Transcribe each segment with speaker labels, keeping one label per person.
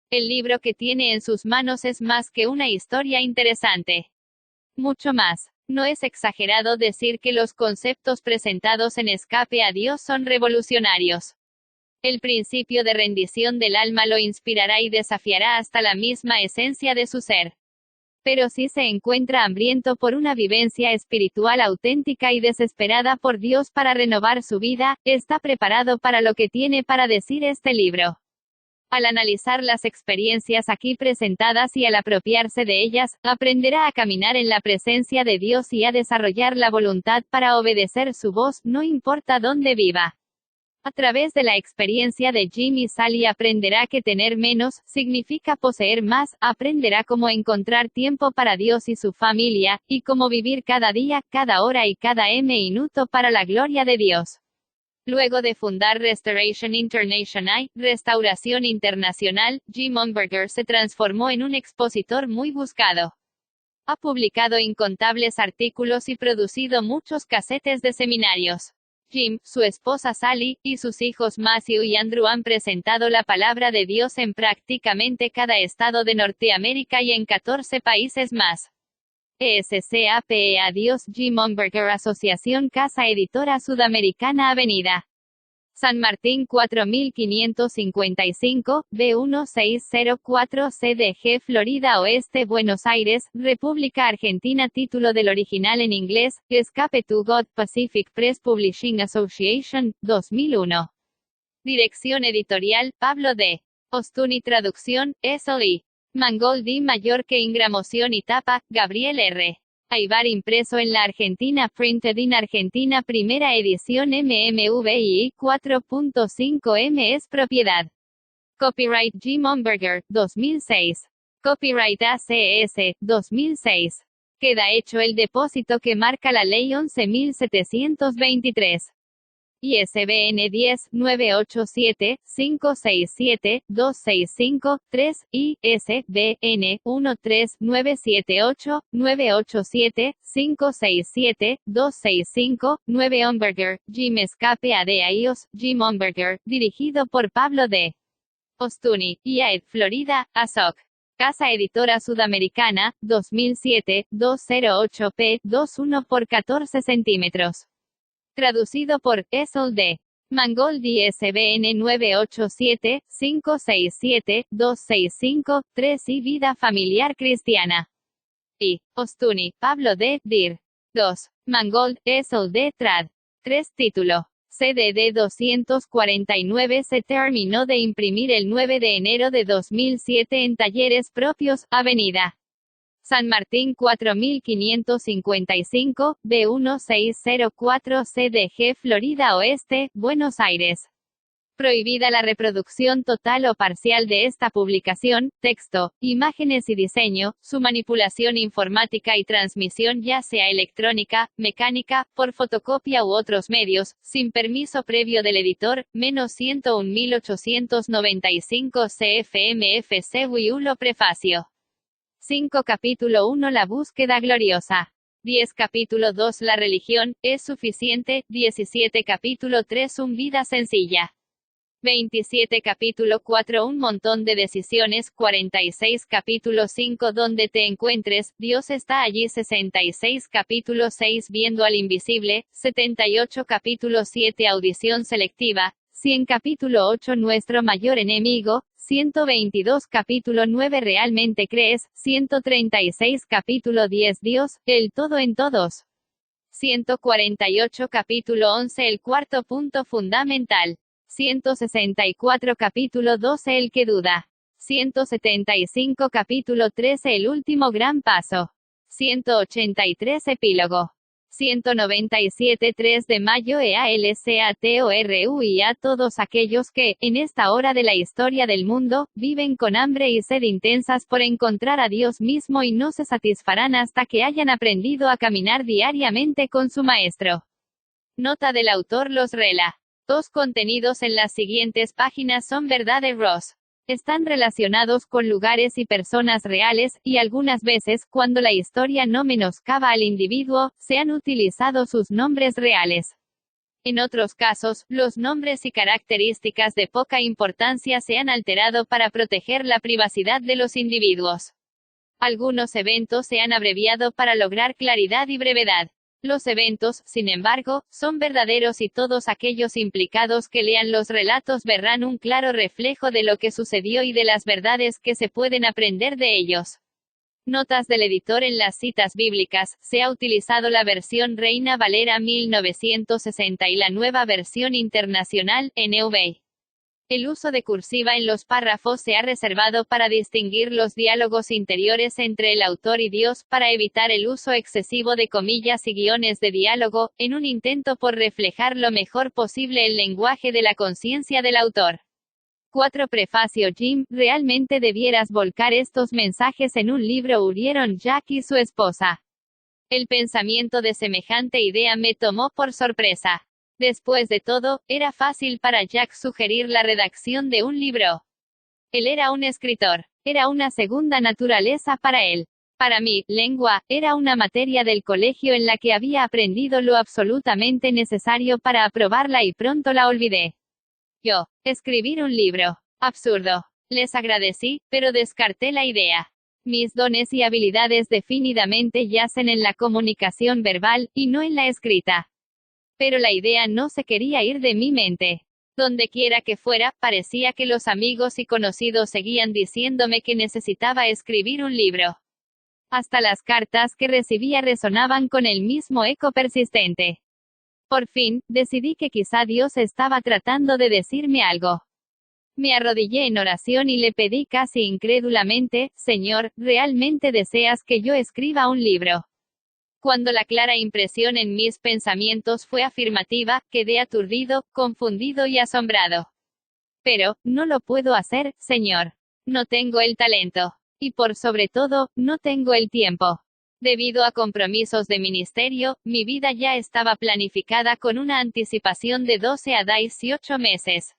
Speaker 1: El libro que tiene en sus manos es más que una historia interesante. Mucho más. No es exagerado decir que los conceptos presentados en Escape a Dios son revolucionarios. El principio de rendición del alma lo inspirará y desafiará hasta la misma esencia de su ser. Pero si se encuentra hambriento por una vivencia espiritual auténtica y desesperada por Dios para renovar su vida, está preparado para lo que tiene para decir este libro. Al analizar las experiencias aquí presentadas y al apropiarse de ellas, aprenderá a caminar en la presencia de Dios y a desarrollar la voluntad para obedecer su voz, no importa dónde viva. A través de la experiencia de Jim y Sally aprenderá que tener menos significa poseer más, aprenderá cómo encontrar tiempo para Dios y su familia, y cómo vivir cada día, cada hora y cada minuto para la gloria de Dios. Luego de fundar Restoration International, Restauración Internacional, Jim Umberger se transformó en un expositor muy buscado. Ha publicado incontables artículos y producido muchos casetes de seminarios. Jim, su esposa Sally, y sus hijos Matthew y Andrew han presentado la palabra de Dios en prácticamente cada estado de Norteamérica y en 14 países más. ESCAPE Adiós Jim Umberger Asociación Casa Editora Sudamericana Avenida San Martín 4555, B1604 CDG Florida Oeste Buenos Aires, República Argentina Título del original en inglés, Escape to God Pacific Press Publishing Association, 2001. Dirección editorial, Pablo D. Ostuni Traducción, S.L.I. Mangold D. Mallorca Ingramoción y tapa, Gabriel R. Aybar impreso en la Argentina Printed in Argentina Primera edición MMVI 4.5M es propiedad. Copyright Jim Umberger, 2006. Copyright ACS, 2006. Queda hecho el depósito que marca la Ley 11.723. ISBN 10-987-567-265-3, ISBN 1-397-887-567-265-9 Umberger, Jim Escape a Dios, Jim Umberger, dirigido por Pablo D. Ostuni, IAED, Florida, ASOC. Casa Editora Sudamericana, 2007, 208p, 21 por 14 centímetros. Traducido por Ethel D. Mangold ISBN 987-567-265-3 y Vida Familiar Cristiana. I. Ostuni, Pablo D. Dir. 2. Mangold, Ethel D. Trad. 3. Título. CDD 249 se terminó de imprimir el 9 de enero de 2007 en Talleres Propios, Avenida San Martín 4555, B1604 CDG Florida Oeste, Buenos Aires. Prohibida la reproducción total o parcial de esta publicación, texto, imágenes y diseño, su manipulación informática y transmisión ya sea electrónica, mecánica, por fotocopia u otros medios, sin permiso previo del editor, -101.895 CFMFC Wiulo Prefacio. 5 Capítulo 1 La búsqueda gloriosa. 10 Capítulo 2 La religión, es suficiente. 17 Capítulo 3 Un vida sencilla. 27 Capítulo 4 Un montón de decisiones. 46 Capítulo 5 Donde te encuentres, Dios está allí. 66 Capítulo 6 Viendo al invisible. 78 Capítulo 7 Audición selectiva. 100 Capítulo 8 Nuestro mayor enemigo. 122 Capítulo 9 ¿Realmente crees? 136 Capítulo 10 Dios, el todo en todos. 148 Capítulo 11 El cuarto punto fundamental. 164 Capítulo 12 El que duda. 175 Capítulo 13 El último gran paso. 183 Epílogo. 197 3 de mayo EALCATORUI a todos aquellos que, en esta hora de la historia del mundo, viven con hambre y sed intensas por encontrar a Dios mismo y no se satisfarán hasta que hayan aprendido a caminar diariamente con su Maestro. Nota del autor Los relatos contenidos en las siguientes páginas son verdades Ross. Están relacionados con lugares y personas reales, y algunas veces, cuando la historia no menoscaba al individuo, se han utilizado sus nombres reales. En otros casos, los nombres y características de poca importancia se han alterado para proteger la privacidad de los individuos. Algunos eventos se han abreviado para lograr claridad y brevedad. Los eventos, sin embargo, son verdaderos y todos aquellos implicados que lean los relatos verán un claro reflejo de lo que sucedió y de las verdades que se pueden aprender de ellos. Notas del editor en las citas bíblicas, se ha utilizado la versión Reina Valera 1960 y la nueva versión internacional, NV. El uso de cursiva en los párrafos se ha reservado para distinguir los diálogos interiores entre el autor y Dios, para evitar el uso excesivo de comillas y guiones de diálogo, en un intento por reflejar lo mejor posible el lenguaje de la conciencia del autor. 4. Prefacio. Jim, realmente debieras volcar estos mensajes en un libro, urgieron Jack y su esposa. El pensamiento de semejante idea me tomó por sorpresa. Después de todo, era fácil para Jack sugerir la redacción de un libro. Él era un escritor. Era una segunda naturaleza para él. Para mí, lengua, era una materia del colegio en la que había aprendido lo absolutamente necesario para aprobarla y pronto la olvidé. Yo, escribir un libro. Absurdo. Les agradecí, pero descarté la idea. Mis dones y habilidades definidamente yacen en la comunicación verbal, y no en la escrita. Pero la idea no se quería ir de mi mente. Donde quiera que fuera, parecía que los amigos y conocidos seguían diciéndome que necesitaba escribir un libro. Hasta las cartas que recibía resonaban con el mismo eco persistente. Por fin, decidí que quizá Dios estaba tratando de decirme algo. Me arrodillé en oración y le pedí casi incrédulamente, Señor, ¿realmente deseas que yo escriba un libro? Cuando la clara impresión en mis pensamientos fue afirmativa, quedé aturdido, confundido y asombrado. Pero, no lo puedo hacer, Señor. No tengo el talento. Y por sobre todo, no tengo el tiempo. Debido a compromisos de ministerio, mi vida ya estaba planificada con una anticipación de 12 a 18 meses.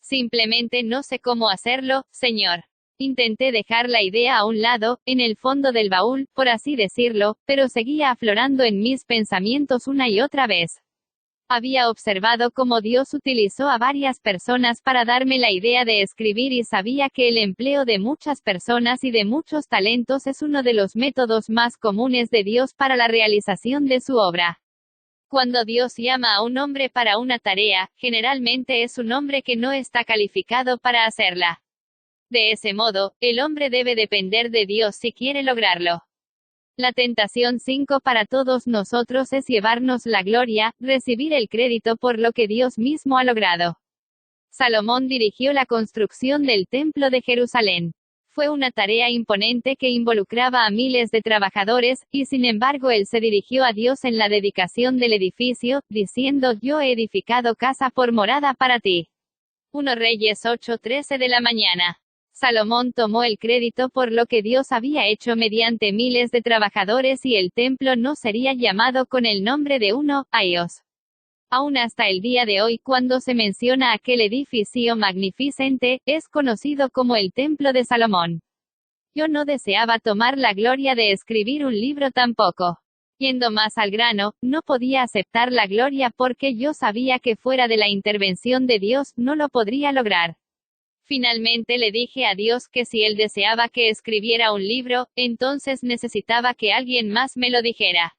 Speaker 1: Simplemente no sé cómo hacerlo, Señor. Intenté dejar la idea a un lado, en el fondo del baúl, por así decirlo, pero seguía aflorando en mis pensamientos una y otra vez. Había observado cómo Dios utilizó a varias personas para darme la idea de escribir y sabía que el empleo de muchas personas y de muchos talentos es uno de los métodos más comunes de Dios para la realización de su obra. Cuando Dios llama a un hombre para una tarea, generalmente es un hombre que no está calificado para hacerla. De ese modo, el hombre debe depender de Dios si quiere lograrlo. La tentación 5 para todos nosotros es llevarnos la gloria, recibir el crédito por lo que Dios mismo ha logrado. Salomón dirigió la construcción del Templo de Jerusalén. Fue una tarea imponente que involucraba a miles de trabajadores, y sin embargo él se dirigió a Dios en la dedicación del edificio, diciendo, yo he edificado casa por morada para ti. 1 Reyes 8:13 de la mañana. Salomón tomó el crédito por lo que Dios había hecho mediante miles de trabajadores y el templo no sería llamado con el nombre de uno, Aios. Aún hasta el día de hoy, cuando se menciona aquel edificio magnificente, es conocido como el Templo de Salomón. Yo no deseaba tomar la gloria de escribir un libro tampoco. Yendo más al grano, no podía aceptar la gloria porque yo sabía que fuera de la intervención de Dios, no lo podría lograr. Finalmente le dije a Dios que si Él deseaba que escribiera un libro, entonces necesitaba que alguien más me lo dijera.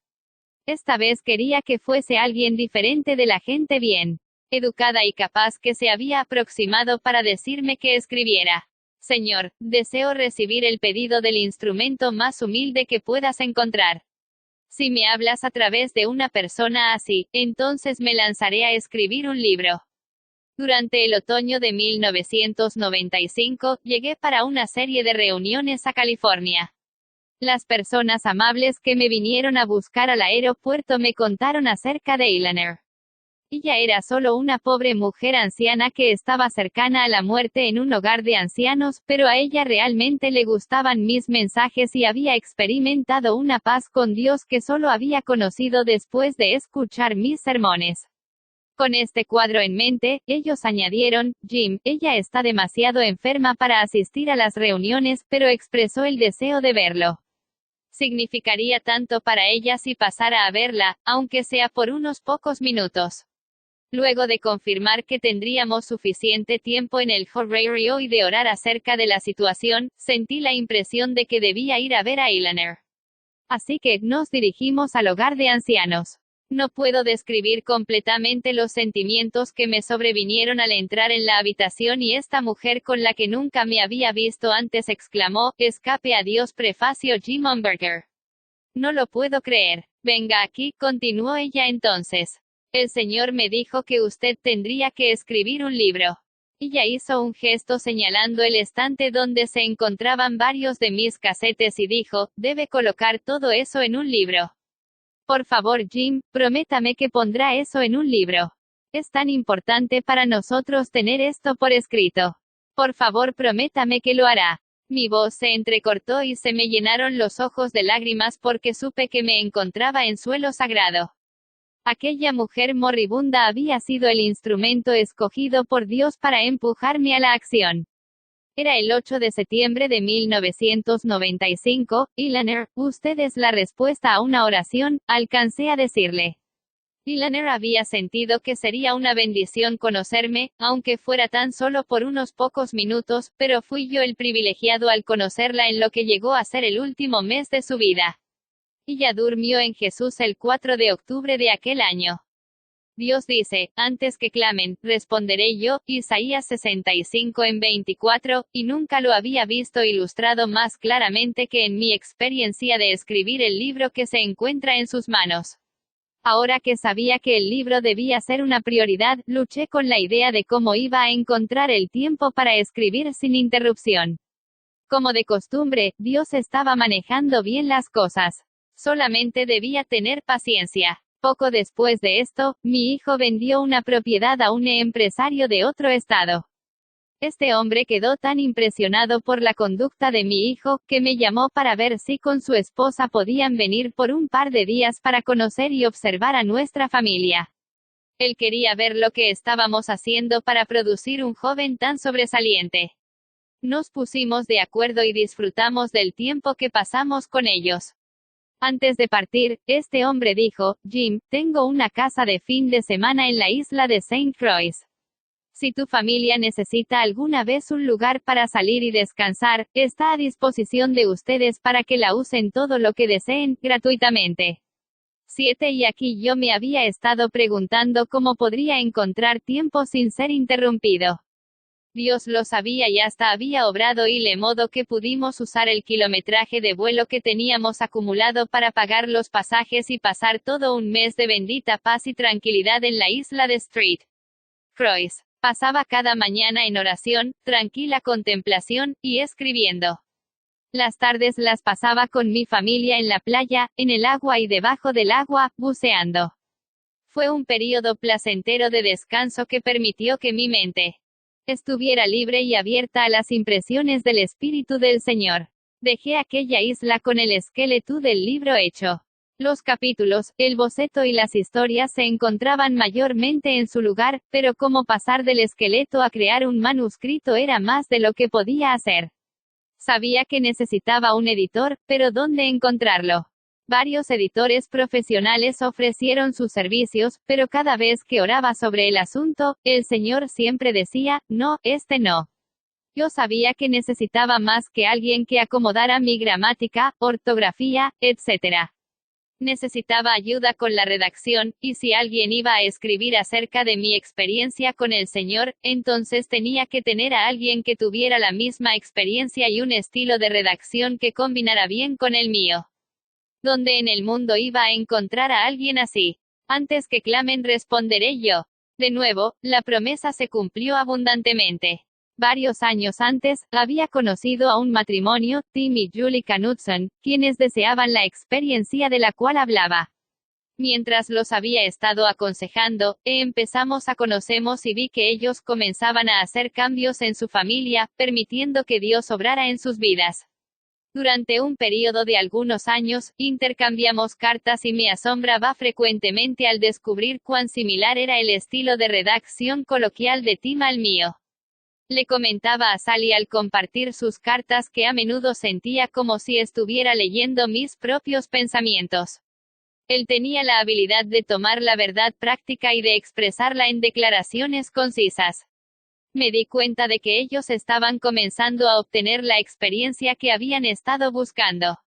Speaker 1: Esta vez quería que fuese alguien diferente de la gente bien educada y capaz que se había aproximado para decirme que escribiera. Señor, deseo recibir el pedido del instrumento más humilde que puedas encontrar. Si me hablas a través de una persona así, entonces me lanzaré a escribir un libro. Durante el otoño de 1995, llegué para una serie de reuniones a California. Las personas amables que me vinieron a buscar al aeropuerto me contaron acerca de Eleanor. Ella era solo una pobre mujer anciana que estaba cercana a la muerte en un hogar de ancianos, pero a ella realmente le gustaban mis mensajes y había experimentado una paz con Dios que solo había conocido después de escuchar mis sermones. Con este cuadro en mente, ellos añadieron, Jim, ella está demasiado enferma para asistir a las reuniones, pero expresó el deseo de verlo. Significaría tanto para ella si pasara a verla, aunque sea por unos pocos minutos. Luego de confirmar que tendríamos suficiente tiempo en el horario y de orar acerca de la situación, sentí la impresión de que debía ir a ver a Eleanor. Así que, nos dirigimos al hogar de ancianos. No puedo describir completamente los sentimientos que me sobrevinieron al entrar en la habitación y esta mujer con la que nunca me había visto antes exclamó, escape a Dios prefacio Jim Umberger. No lo puedo creer. Venga aquí, continuó ella entonces. El Señor me dijo que usted tendría que escribir un libro. Ella hizo un gesto señalando el estante donde se encontraban varios de mis casetes y dijo, debe colocar todo eso en un libro. Por favor Jim, prométame que pondrá eso en un libro. Es tan importante para nosotros tener esto por escrito. Por favor prométame que lo hará. Mi voz se entrecortó y se me llenaron los ojos de lágrimas porque supe que me encontraba en suelo sagrado. Aquella mujer moribunda había sido el instrumento escogido por Dios para empujarme a la acción. Era el 8 de septiembre de 1995, Eleanor, usted es la respuesta a una oración, alcancé a decirle. Eleanor había sentido que sería una bendición conocerme, aunque fuera tan solo por unos pocos minutos, pero fui yo el privilegiado al conocerla en lo que llegó a ser el último mes de su vida. Ella durmió en Jesús el 4 de octubre de aquel año. Dios dice, antes que clamen, responderé yo, Isaías 65:24, y nunca lo había visto ilustrado más claramente que en mi experiencia de escribir el libro que se encuentra en sus manos. Ahora que sabía que el libro debía ser una prioridad, luché con la idea de cómo iba a encontrar el tiempo para escribir sin interrupción. Como de costumbre, Dios estaba manejando bien las cosas. Solamente debía tener paciencia. Poco después de esto, mi hijo vendió una propiedad a un empresario de otro estado. Este hombre quedó tan impresionado por la conducta de mi hijo, que me llamó para ver si con su esposa podían venir por un par de días para conocer y observar a nuestra familia. Él quería ver lo que estábamos haciendo para producir un joven tan sobresaliente. Nos pusimos de acuerdo y disfrutamos del tiempo que pasamos con ellos. Antes de partir, este hombre dijo, Jim, tengo una casa de fin de semana en la isla de St. Croix. Si tu familia necesita alguna vez un lugar para salir y descansar, está a disposición de ustedes para que la usen todo lo que deseen, gratuitamente. 7 Y aquí yo me había estado preguntando cómo podría encontrar tiempo sin ser interrumpido. Dios lo sabía y hasta había obrado y de modo que pudimos usar el kilometraje de vuelo que teníamos acumulado para pagar los pasajes y pasar todo un mes de bendita paz y tranquilidad en la isla de St. Croix. Pasaba cada mañana en oración, tranquila contemplación, y escribiendo. Las tardes las pasaba con mi familia en la playa, en el agua y debajo del agua, buceando. Fue un período placentero de descanso que permitió que mi mente estuviera libre y abierta a las impresiones del Espíritu del Señor. Dejé aquella isla con el esqueleto del libro hecho. Los capítulos, el boceto y las historias se encontraban mayormente en su lugar, pero cómo pasar del esqueleto a crear un manuscrito era más de lo que podía hacer. Sabía que necesitaba un editor, pero ¿dónde encontrarlo? Varios editores profesionales ofrecieron sus servicios, pero cada vez que oraba sobre el asunto, el Señor siempre decía, no, no. Yo sabía que necesitaba más que alguien que acomodara mi gramática, ortografía, etc. Necesitaba ayuda con la redacción, y si alguien iba a escribir acerca de mi experiencia con el Señor, entonces tenía que tener a alguien que tuviera la misma experiencia y un estilo de redacción que combinara bien con el mío. ¿Dónde en el mundo iba a encontrar a alguien así? Antes que clamen responderé yo. De nuevo, la promesa se cumplió abundantemente. Varios años antes, había conocido a un matrimonio, Tim y Julie Knudsen, quienes deseaban la experiencia de la cual hablaba. Mientras los había estado aconsejando, empezamos a conocernos y vi que ellos comenzaban a hacer cambios en su familia, permitiendo que Dios obrara en sus vidas. Durante un período de algunos años, intercambiamos cartas y me asombraba frecuentemente al descubrir cuán similar era el estilo de redacción coloquial de Tim al mío. Le comentaba a Sally al compartir sus cartas que a menudo sentía como si estuviera leyendo mis propios pensamientos. Él tenía la habilidad de tomar la verdad práctica y de expresarla en declaraciones concisas. Me di cuenta de que ellos estaban comenzando a obtener la experiencia que habían estado buscando.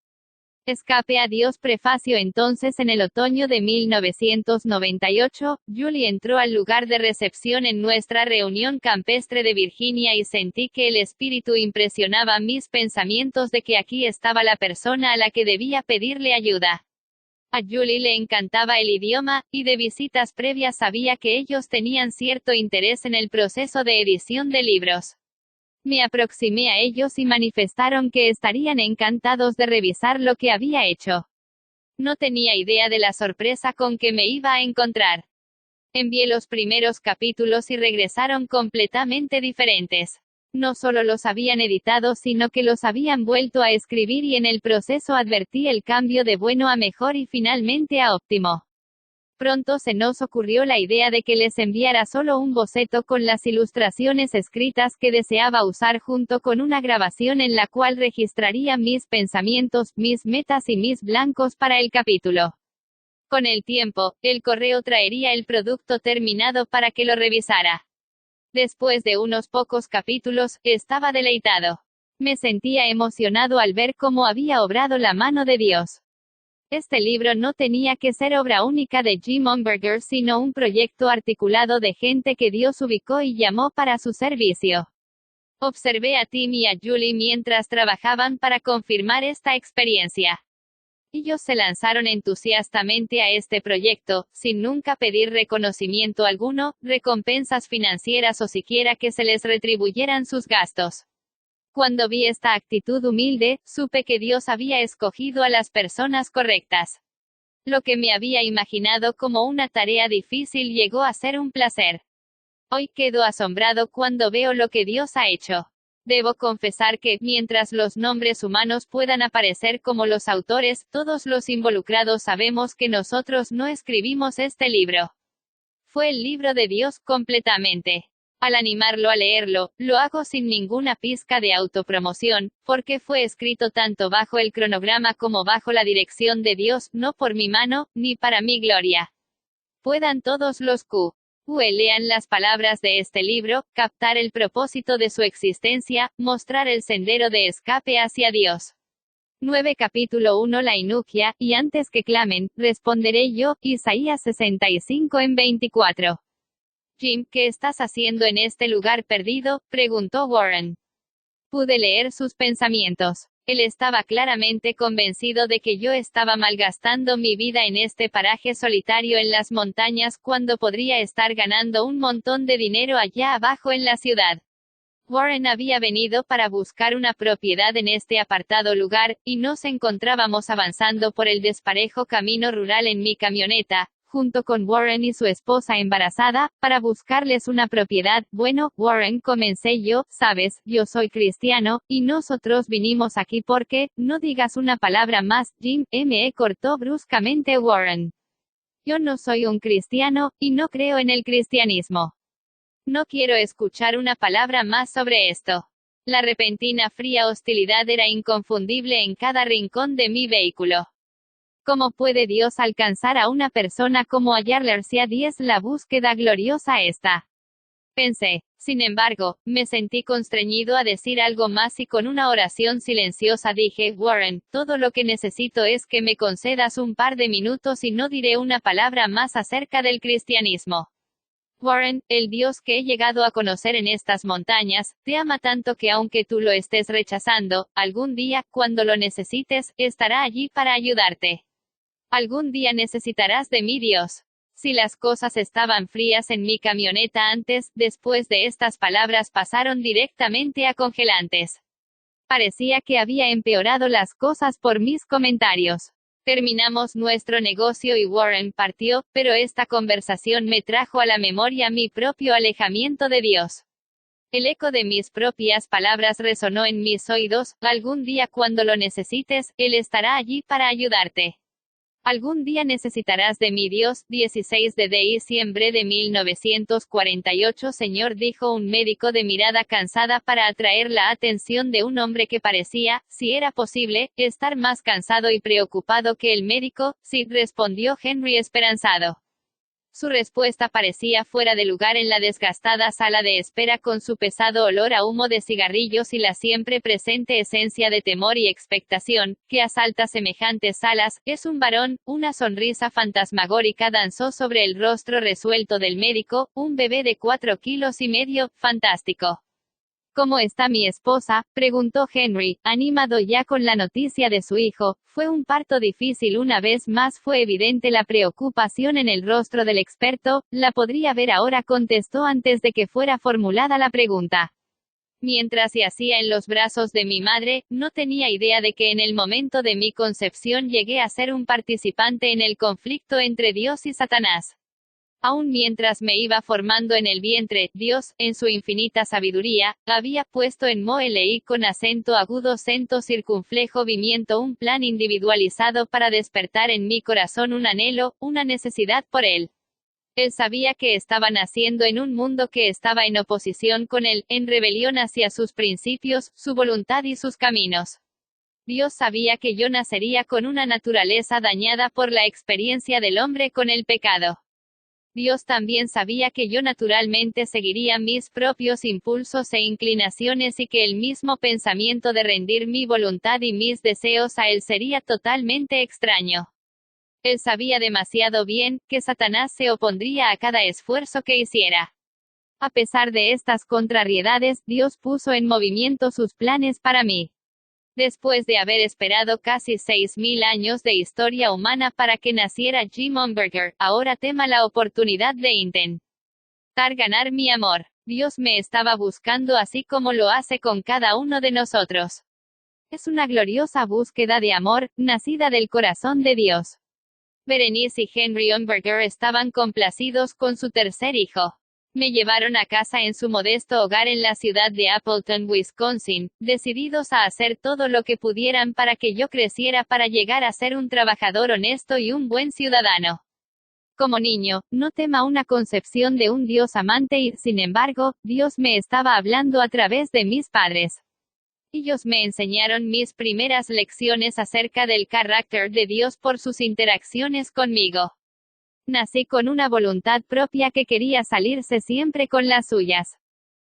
Speaker 1: Escape a Dios. Prefacio. Entonces, en el otoño de 1998, Julie entró al lugar de recepción en nuestra reunión campestre de Virginia y sentí que el espíritu impresionaba mis pensamientos de que aquí estaba la persona a la que debía pedirle ayuda. A Julie le encantaba el idioma, y de visitas previas sabía que ellos tenían cierto interés en el proceso de edición de libros. Me aproximé a ellos y manifestaron que estarían encantados de revisar lo que había hecho. No tenía idea de la sorpresa con que me iba a encontrar. Envié los primeros capítulos y regresaron completamente diferentes. No solo los habían editado, sino que los habían vuelto a escribir y en el proceso advertí el cambio de bueno a mejor y finalmente a óptimo. Pronto se nos ocurrió la idea de que les enviara solo un boceto con las ilustraciones escritas que deseaba usar junto con una grabación en la cual registraría mis pensamientos, mis metas y mis blancos para el capítulo. Con el tiempo, el correo traería el producto terminado para que lo revisara. Después de unos pocos capítulos, estaba deleitado. Me sentía emocionado al ver cómo había obrado la mano de Dios. Este libro no tenía que ser obra única de Jim Umberger, sino un proyecto articulado de gente que Dios ubicó y llamó para su servicio. Observé a Tim y a Julie mientras trabajaban para confirmar esta experiencia. Ellos se lanzaron entusiastamente a este proyecto, sin nunca pedir reconocimiento alguno, recompensas financieras o siquiera que se les retribuyeran sus gastos. Cuando vi esta actitud humilde, supe que Dios había escogido a las personas correctas. Lo que me había imaginado como una tarea difícil llegó a ser un placer. Hoy quedo asombrado cuando veo lo que Dios ha hecho. Debo confesar que, mientras los nombres humanos puedan aparecer como los autores, todos los involucrados sabemos que nosotros no escribimos este libro. Fue el libro de Dios completamente. Al animarlo a leerlo, lo hago sin ninguna pizca de autopromoción, porque fue escrito tanto bajo el cronograma como bajo la dirección de Dios, no por mi mano, ni para mi gloria. Puedan todos los lean las palabras de este libro, captar el propósito de su existencia, mostrar el sendero de escape hacia Dios. 9 Capítulo 1 La inuquia, y antes que clamen, responderé yo, Isaías 65 en 24. Jim, ¿qué estás haciendo en este lugar perdido?, preguntó Warren. Pude leer sus pensamientos. Él estaba claramente convencido de que yo estaba malgastando mi vida en este paraje solitario en las montañas cuando podría estar ganando un montón de dinero allá abajo en la ciudad. Warren había venido para buscar una propiedad en este apartado lugar, y nos encontrábamos avanzando por el desparejo camino rural en mi camioneta, junto con Warren y su esposa embarazada, para buscarles una propiedad. Bueno, Warren, comencé yo, sabes, yo soy cristiano, y nosotros vinimos aquí porque, no digas una palabra más, Jim, me cortó bruscamente Warren. Yo no soy un cristiano, y no creo en el cristianismo. No quiero escuchar una palabra más sobre esto. La repentina fría hostilidad era inconfundible en cada rincón de mi vehículo. ¿Cómo puede Dios alcanzar a una persona como hallarle si a 10 la búsqueda gloriosa esta? Pensé. Sin embargo, me sentí constreñido a decir algo más y con una oración silenciosa dije, Warren, todo lo que necesito es que me concedas un par de minutos y no diré una palabra más acerca del cristianismo. Warren, el Dios que he llegado a conocer en estas montañas, te ama tanto que aunque tú lo estés rechazando, algún día, cuando lo necesites, estará allí para ayudarte. Algún día necesitarás de mí, Dios. Si las cosas estaban frías en mi camioneta antes, después de estas palabras pasaron directamente a congelantes. Parecía que había empeorado las cosas por mis comentarios. Terminamos nuestro negocio y Warren partió, pero esta conversación me trajo a la memoria mi propio alejamiento de Dios. El eco de mis propias palabras resonó en mis oídos, algún día cuando lo necesites, Él estará allí para ayudarte. Algún día necesitarás de mí, Dios. 16 de diciembre de 1948. Señor, dijo un médico de mirada cansada para atraer la atención de un hombre que parecía, si era posible, estar más cansado y preocupado que el médico. Sí, respondió Henry esperanzado. Su respuesta parecía fuera de lugar en la desgastada sala de espera, con su pesado olor a humo de cigarrillos y la siempre presente esencia de temor y expectación, que asalta semejantes salas. Es un varón. Una sonrisa fantasmagórica danzó sobre el rostro resuelto del médico. Un bebé de 4,5 kilos. Fantástico. ¿Cómo está mi esposa?, preguntó Henry, animado ya con la noticia de su hijo. Fue un parto difícil. Una vez más fue evidente la preocupación en el rostro del experto. La podría ver ahora, contestó antes de que fuera formulada la pregunta. Mientras yacía en los brazos de mi madre, no tenía idea de que en el momento de mi concepción llegué a ser un participante en el conflicto entre Dios y Satanás. Aún mientras me iba formando en el vientre, Dios, en su infinita sabiduría, había puesto en Moelei con acento agudo, acento circunflejo, vimiento, un plan individualizado para despertar en mi corazón un anhelo, una necesidad por él. Él sabía que estaba naciendo en un mundo que estaba en oposición con él, en rebelión hacia sus principios, su voluntad y sus caminos. Dios sabía que yo nacería con una naturaleza dañada por la experiencia del hombre con el pecado. Dios también sabía que yo naturalmente seguiría mis propios impulsos e inclinaciones y que el mismo pensamiento de rendir mi voluntad y mis deseos a Él sería totalmente extraño. Él sabía demasiado bien que Satanás se opondría a cada esfuerzo que hiciera. A pesar de estas contrariedades, Dios puso en movimiento sus planes para mí. Después de haber esperado casi 6,000 años de historia humana para que naciera Jim Umberger, ahora tema la oportunidad de intentar ganar mi amor. Dios me estaba buscando así como lo hace con cada uno de nosotros. Es una gloriosa búsqueda de amor, nacida del corazón de Dios. Berenice y Henry Umberger estaban complacidos con su tercer hijo. Me llevaron a casa en su modesto hogar en la ciudad de Appleton, Wisconsin, decididos a hacer todo lo que pudieran para que yo creciera para llegar a ser un trabajador honesto y un buen ciudadano. Como niño, no tema una concepción de un Dios amante y, sin embargo, Dios me estaba hablando a través de mis padres. Ellos me enseñaron mis primeras lecciones acerca del carácter de Dios por sus interacciones conmigo. Nací con una voluntad propia que quería salirse siempre con las suyas.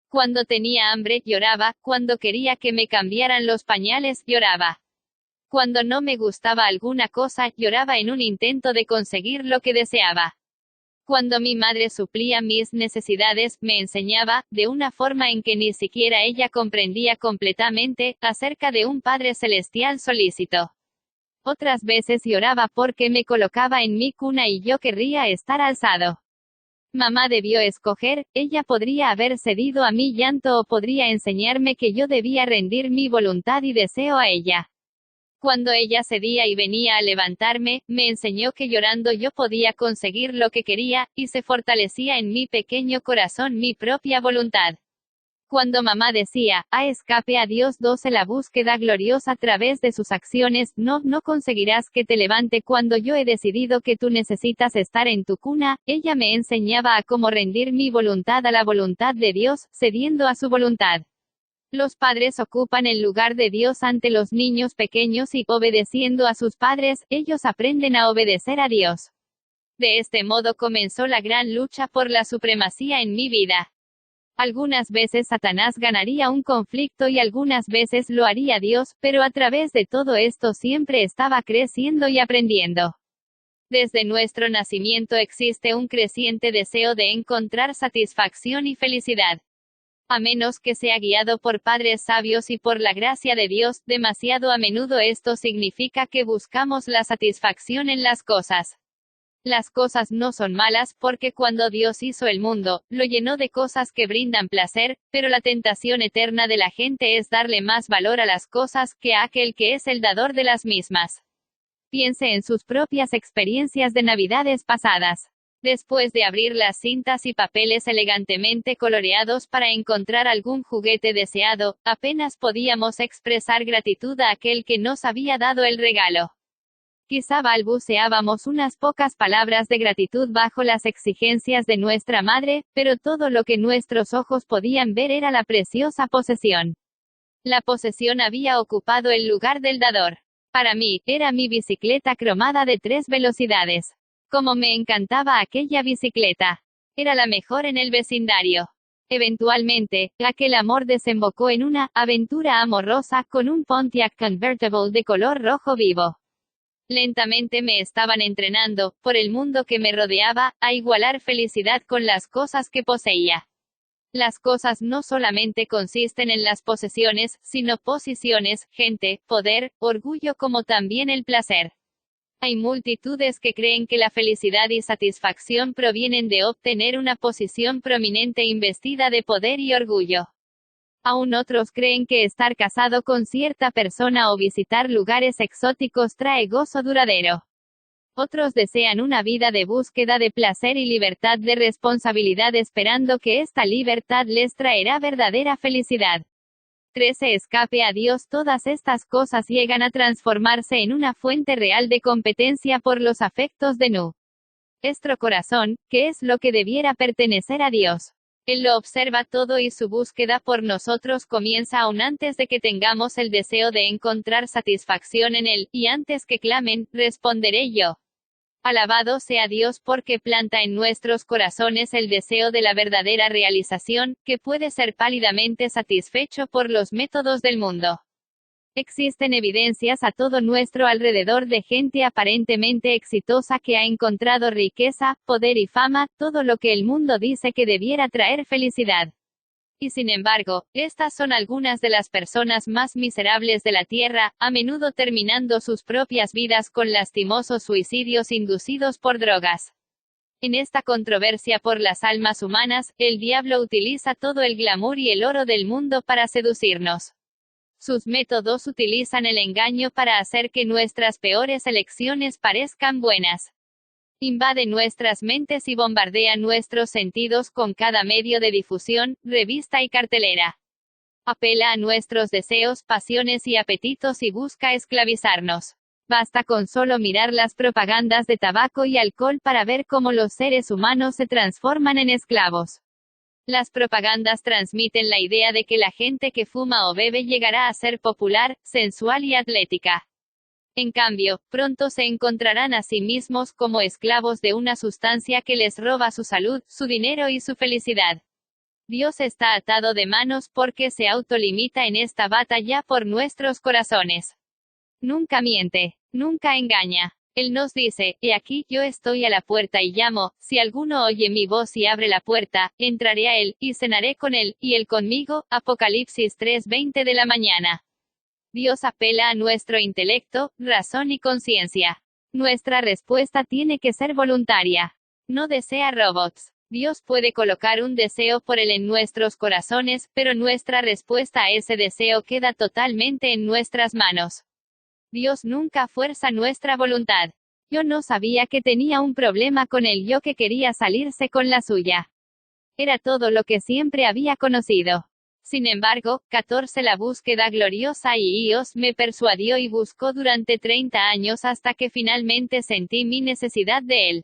Speaker 1: Cuando tenía hambre, lloraba. Cuando quería que me cambiaran los pañales, lloraba. Cuando no me gustaba alguna cosa, lloraba en un intento de conseguir lo que deseaba. Cuando mi madre suplía mis necesidades, me enseñaba, de una forma en que ni siquiera ella comprendía completamente, acerca de un Padre Celestial solícito. Otras veces lloraba porque me colocaba en mi cuna y yo querría estar alzado. Mamá debió escoger. Ella podría haber cedido a mi llanto o podría enseñarme que yo debía rendir mi voluntad y deseo a ella. Cuando ella cedía y venía a levantarme, me enseñó que llorando yo podía conseguir lo que quería, y se fortalecía en mi pequeño corazón mi propia voluntad. Cuando mamá decía, escape a Dios, 12 la búsqueda gloriosa a través de sus acciones, no conseguirás que te levante cuando yo he decidido que tú necesitas estar en tu cuna. Ella me enseñaba a cómo rendir mi voluntad a la voluntad de Dios, cediendo a su voluntad. Los padres ocupan el lugar de Dios ante los niños pequeños y, obedeciendo a sus padres, ellos aprenden a obedecer a Dios. De este modo comenzó la gran lucha por la supremacía en mi vida. Algunas veces Satanás ganaría un conflicto y algunas veces lo haría Dios, pero a través de todo esto siempre estaba creciendo y aprendiendo. Desde nuestro nacimiento existe un creciente deseo de encontrar satisfacción y felicidad. A menos que sea guiado por padres sabios y por la gracia de Dios, demasiado a menudo esto significa que buscamos la satisfacción en las cosas. Las cosas no son malas, porque cuando Dios hizo el mundo, lo llenó de cosas que brindan placer, pero la tentación eterna de la gente es darle más valor a las cosas que a aquel que es el dador de las mismas. Piense en sus propias experiencias de Navidades pasadas. Después de abrir las cintas y papeles elegantemente coloreados para encontrar algún juguete deseado, apenas podíamos expresar gratitud a aquel que nos había dado el regalo. Quizá balbuceábamos unas pocas palabras de gratitud bajo las exigencias de nuestra madre, pero todo lo que nuestros ojos podían ver era la preciosa posesión. La posesión había ocupado el lugar del dador. Para mí, era mi bicicleta cromada de 3 velocidades. Cómo me encantaba aquella bicicleta. Era la mejor en el vecindario. Eventualmente, aquel amor desembocó en una aventura amorosa con un Pontiac Convertible de color rojo vivo. Lentamente me estaban entrenando, por el mundo que me rodeaba, a igualar felicidad con las cosas que poseía. Las cosas no solamente consisten en las posesiones, sino posiciones, gente, poder, orgullo como también el placer. Hay multitudes que creen que la felicidad y satisfacción provienen de obtener una posición prominente investida de poder y orgullo. Aún otros creen que estar casado con cierta persona o visitar lugares exóticos trae gozo duradero. Otros desean una vida de búsqueda de placer y libertad de responsabilidad esperando que esta libertad les traerá verdadera felicidad. 13. Escape a Dios. Todas estas cosas llegan a transformarse en una fuente real de competencia por los afectos de nuestro corazón, que es lo que debiera pertenecer a Dios. Él lo observa todo y su búsqueda por nosotros comienza aún antes de que tengamos el deseo de encontrar satisfacción en Él, y antes que clamen, responderé yo. Alabado sea Dios porque planta en nuestros corazones el deseo de la verdadera realización, que puede ser pálidamente satisfecho por los métodos del mundo. Existen evidencias a todo nuestro alrededor de gente aparentemente exitosa que ha encontrado riqueza, poder y fama, todo lo que el mundo dice que debiera traer felicidad. Y sin embargo, estas son algunas de las personas más miserables de la tierra, a menudo terminando sus propias vidas con lastimosos suicidios inducidos por drogas. En esta controversia por las almas humanas, el diablo utiliza todo el glamour y el oro del mundo para seducirnos. Sus métodos utilizan el engaño para hacer que nuestras peores elecciones parezcan buenas. Invade nuestras mentes y bombardea nuestros sentidos con cada medio de difusión, revista y cartelera. Apela a nuestros deseos, pasiones y apetitos y busca esclavizarnos. Basta con solo mirar las propagandas de tabaco y alcohol para ver cómo los seres humanos se transforman en esclavos. Las propagandas transmiten la idea de que la gente que fuma o bebe llegará a ser popular, sensual y atlética. En cambio, pronto se encontrarán a sí mismos como esclavos de una sustancia que les roba su salud, su dinero y su felicidad. Dios está atado de manos porque se autolimita en esta batalla por nuestros corazones. Nunca miente, nunca engaña. Él nos dice, he aquí, yo estoy a la puerta y llamo, si alguno oye mi voz y abre la puerta, entraré a él, y cenaré con él, y él conmigo. Apocalipsis 3:20 de la mañana. Dios apela a nuestro intelecto, razón y conciencia. Nuestra respuesta tiene que ser voluntaria. No desea robots. Dios puede colocar un deseo por él en nuestros corazones, pero nuestra respuesta a ese deseo queda totalmente en nuestras manos. Dios nunca fuerza nuestra voluntad. Yo no sabía que tenía un problema con el yo que quería salirse con la suya. Era todo lo que siempre había conocido. Sin embargo, 14 La búsqueda gloriosa y Dios me persuadió y buscó durante 30 años hasta que finalmente sentí mi necesidad de él.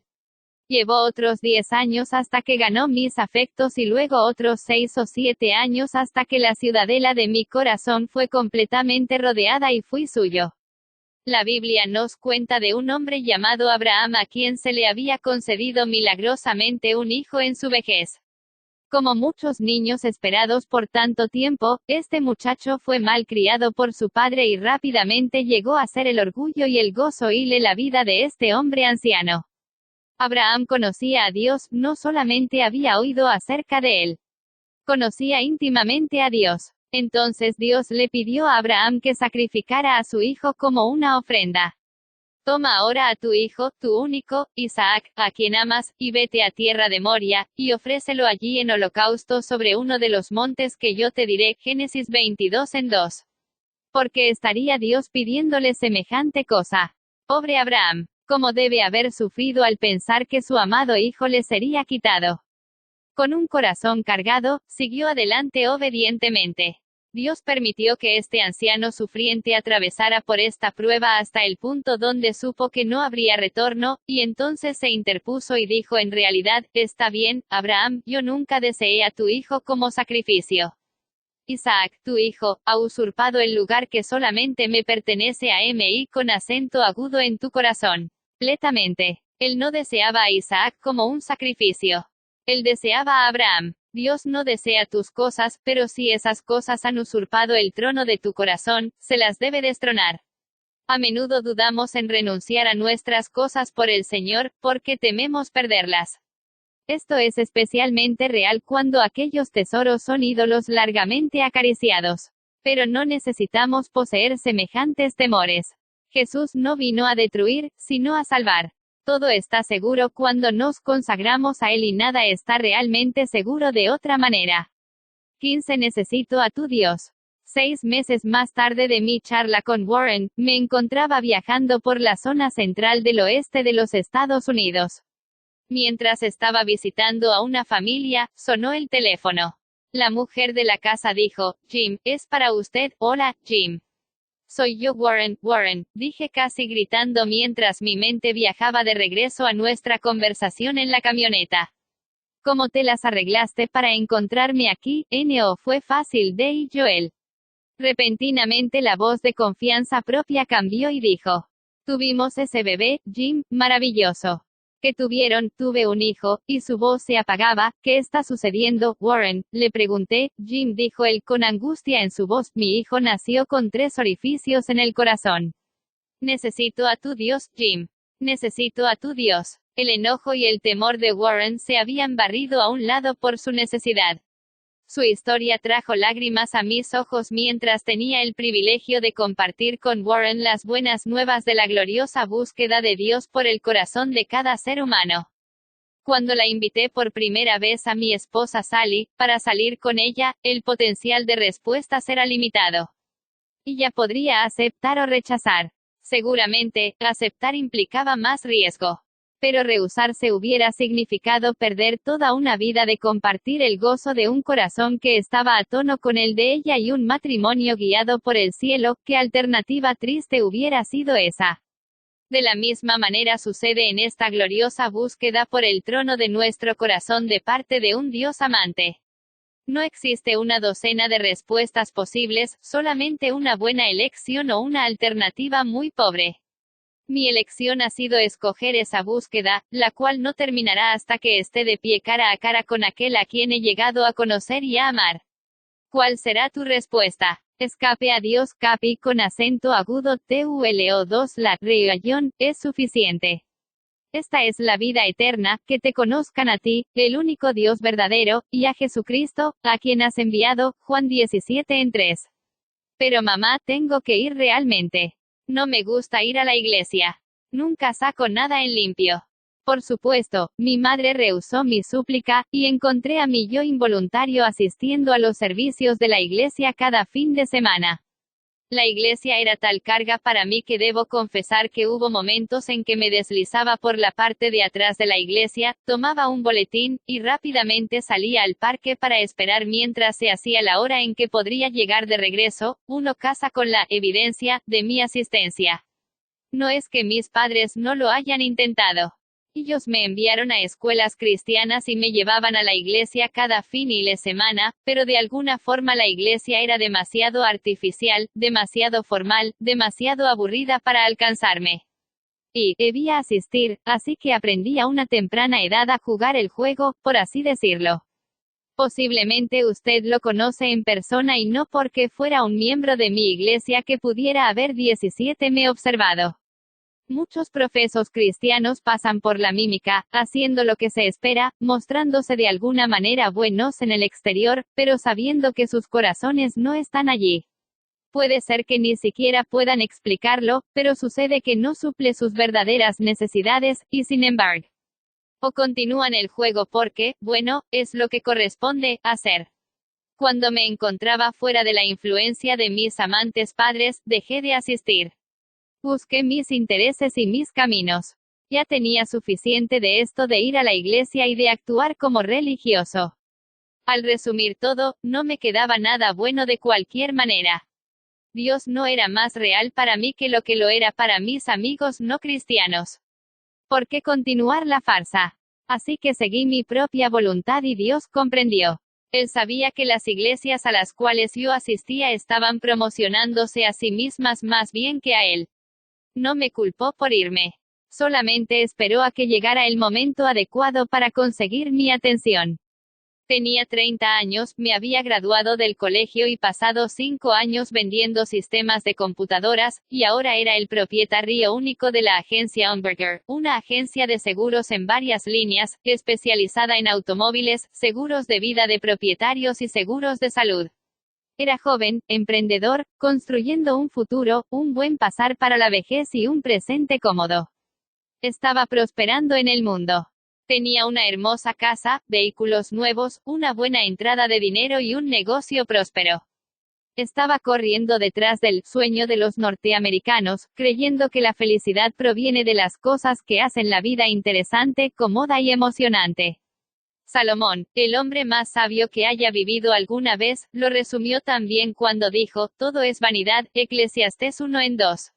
Speaker 1: Llevó otros 10 años hasta que ganó mis afectos y luego otros 6 o 7 años hasta que la ciudadela de mi corazón fue completamente rodeada y fui suyo. La Biblia nos cuenta de un hombre llamado Abraham a quien se le había concedido milagrosamente un hijo en su vejez. Como muchos niños esperados por tanto tiempo, este muchacho fue mal criado por su padre y rápidamente llegó a ser el orgullo y el gozo y la vida de este hombre anciano. Abraham conocía a Dios, no solamente había oído acerca de él. Conocía íntimamente a Dios. Entonces Dios le pidió a Abraham que sacrificara a su hijo como una ofrenda. Toma ahora a tu hijo, tu único, Isaac, a quien amas, y vete a tierra de Moria, y ofrécelo allí en holocausto sobre uno de los montes que yo te diré. Génesis 22:2. Porque estaría Dios pidiéndole semejante cosa. Pobre Abraham, cómo debe haber sufrido al pensar que su amado hijo le sería quitado. Con un corazón cargado, siguió adelante obedientemente. Dios permitió que este anciano sufriente atravesara por esta prueba hasta el punto donde supo que no habría retorno, y entonces se interpuso y dijo: en realidad, está bien, Abraham, yo nunca deseé a tu hijo como sacrificio. Isaac, tu hijo, ha usurpado el lugar que solamente me pertenece a mí con acento agudo en tu corazón. Completamente. Él no deseaba a Isaac como un sacrificio. Él deseaba a Abraham. Dios no desea tus cosas, pero si esas cosas han usurpado el trono de tu corazón, se las debe destronar. A menudo dudamos en renunciar a nuestras cosas por el Señor, porque tememos perderlas. Esto es especialmente real cuando aquellos tesoros son ídolos largamente acariciados. Pero no necesitamos poseer semejantes temores. Jesús no vino a destruir, sino a salvar. Todo está seguro cuando nos consagramos a Él y nada está realmente seguro de otra manera. 15. Necesito a tu Dios. 6 meses más tarde de mi charla con Warren, me encontraba viajando por la zona central del oeste de los Estados Unidos. Mientras estaba visitando a una familia, sonó el teléfono. La mujer de la casa dijo: Jim, es para usted. Hola, Jim. Soy yo, Warren, dije casi gritando mientras mi mente viajaba de regreso a nuestra conversación en la camioneta. ¿Cómo te las arreglaste para encontrarme aquí? No fue fácil, de Joel. Repentinamente la voz de confianza propia cambió y dijo: tuvimos ese bebé, Jim, maravilloso. ¿Qué tuvieron? Tuve un hijo, y su voz se apagaba. ¿Qué está sucediendo, Warren? Le pregunté. Jim, dijo él con angustia en su voz, mi hijo nació con 3 orificios en el corazón. Necesito a tu Dios, Jim. Necesito a tu Dios. El enojo y el temor de Warren se habían barrido a un lado por su necesidad. Su historia trajo lágrimas a mis ojos mientras tenía el privilegio de compartir con Warren las buenas nuevas de la gloriosa búsqueda de Dios por el corazón de cada ser humano. Cuando la invité por primera vez a mi esposa Sally, para salir con ella, el potencial de respuestas era limitado. Ella podría aceptar o rechazar. Seguramente, aceptar implicaba más riesgo. Pero rehusarse hubiera significado perder toda una vida de compartir el gozo de un corazón que estaba a tono con el de ella y un matrimonio guiado por el cielo. ¿Qué alternativa triste hubiera sido esa? De la misma manera sucede en esta gloriosa búsqueda por el trono de nuestro corazón de parte de un Dios amante. No existe una docena de respuestas posibles, solamente una buena elección o una alternativa muy pobre. Mi elección ha sido escoger esa búsqueda, la cual no terminará hasta que esté de pie cara a cara con aquel a quien he llegado a conocer y a amar. ¿Cuál será tu respuesta? Escape a Dios, capi con acento agudo, TULO2 la reunión, es suficiente. Esta es la vida eterna, que te conozcan a ti, el único Dios verdadero, y a Jesucristo, a quien has enviado, Juan 17:3. Pero mamá, tengo que ir realmente. No me gusta ir a la iglesia. Nunca saco nada en limpio. Por supuesto, mi madre rehusó mi súplica, y encontré a mi yo involuntario asistiendo a los servicios de la iglesia cada fin de semana. La iglesia era tal carga para mí que debo confesar que hubo momentos en que me deslizaba por la parte de atrás de la iglesia, tomaba un boletín, y rápidamente salía al parque para esperar mientras se hacía la hora en que podría llegar de regreso. Uno casa con la evidencia de mi asistencia. No es que mis padres no lo hayan intentado. Ellos me enviaron a escuelas cristianas y me llevaban a la iglesia cada fin de semana, pero de alguna forma la iglesia era demasiado artificial, demasiado formal, demasiado aburrida para alcanzarme. Y debía asistir, así que aprendí a una temprana edad a jugar el juego, por así decirlo. Posiblemente usted lo conoce en persona y no porque fuera un miembro de mi iglesia que pudiera haber 17 me observado. Muchos profesos cristianos pasan por la mímica, haciendo lo que se espera, mostrándose de alguna manera buenos en el exterior, pero sabiendo que sus corazones no están allí. Puede ser que ni siquiera puedan explicarlo, pero sucede que no suple sus verdaderas necesidades, y sin embargo, o continúan el juego porque, bueno, es lo que corresponde hacer. Cuando me encontraba fuera de la influencia de mis amantes padres, dejé de asistir. Busqué mis intereses y mis caminos. Ya tenía suficiente de esto de ir a la iglesia y de actuar como religioso. Al resumir todo, no me quedaba nada bueno de cualquier manera. Dios no era más real para mí que lo era para mis amigos no cristianos. ¿Por qué continuar la farsa? Así que seguí mi propia voluntad y Dios comprendió. Él sabía que las iglesias a las cuales yo asistía estaban promocionándose a sí mismas más bien que a él. No me culpó por irme. Solamente esperó a que llegara el momento adecuado para conseguir mi atención. Tenía 30 años, me había graduado del colegio y pasado 5 años vendiendo sistemas de computadoras, y ahora era el propietario único de la agencia Umberger, una agencia de seguros en varias líneas, especializada en automóviles, seguros de vida de propietarios y seguros de salud. Era joven, emprendedor, construyendo un futuro, un buen pasar para la vejez y un presente cómodo. Estaba prosperando en el mundo. Tenía una hermosa casa, vehículos nuevos, una buena entrada de dinero y un negocio próspero. Estaba corriendo detrás del sueño de los norteamericanos, creyendo que la felicidad proviene de las cosas que hacen la vida interesante, cómoda y emocionante. Salomón, el hombre más sabio que haya vivido alguna vez, lo resumió también cuando dijo, todo es vanidad, Eclesiastés 1:2.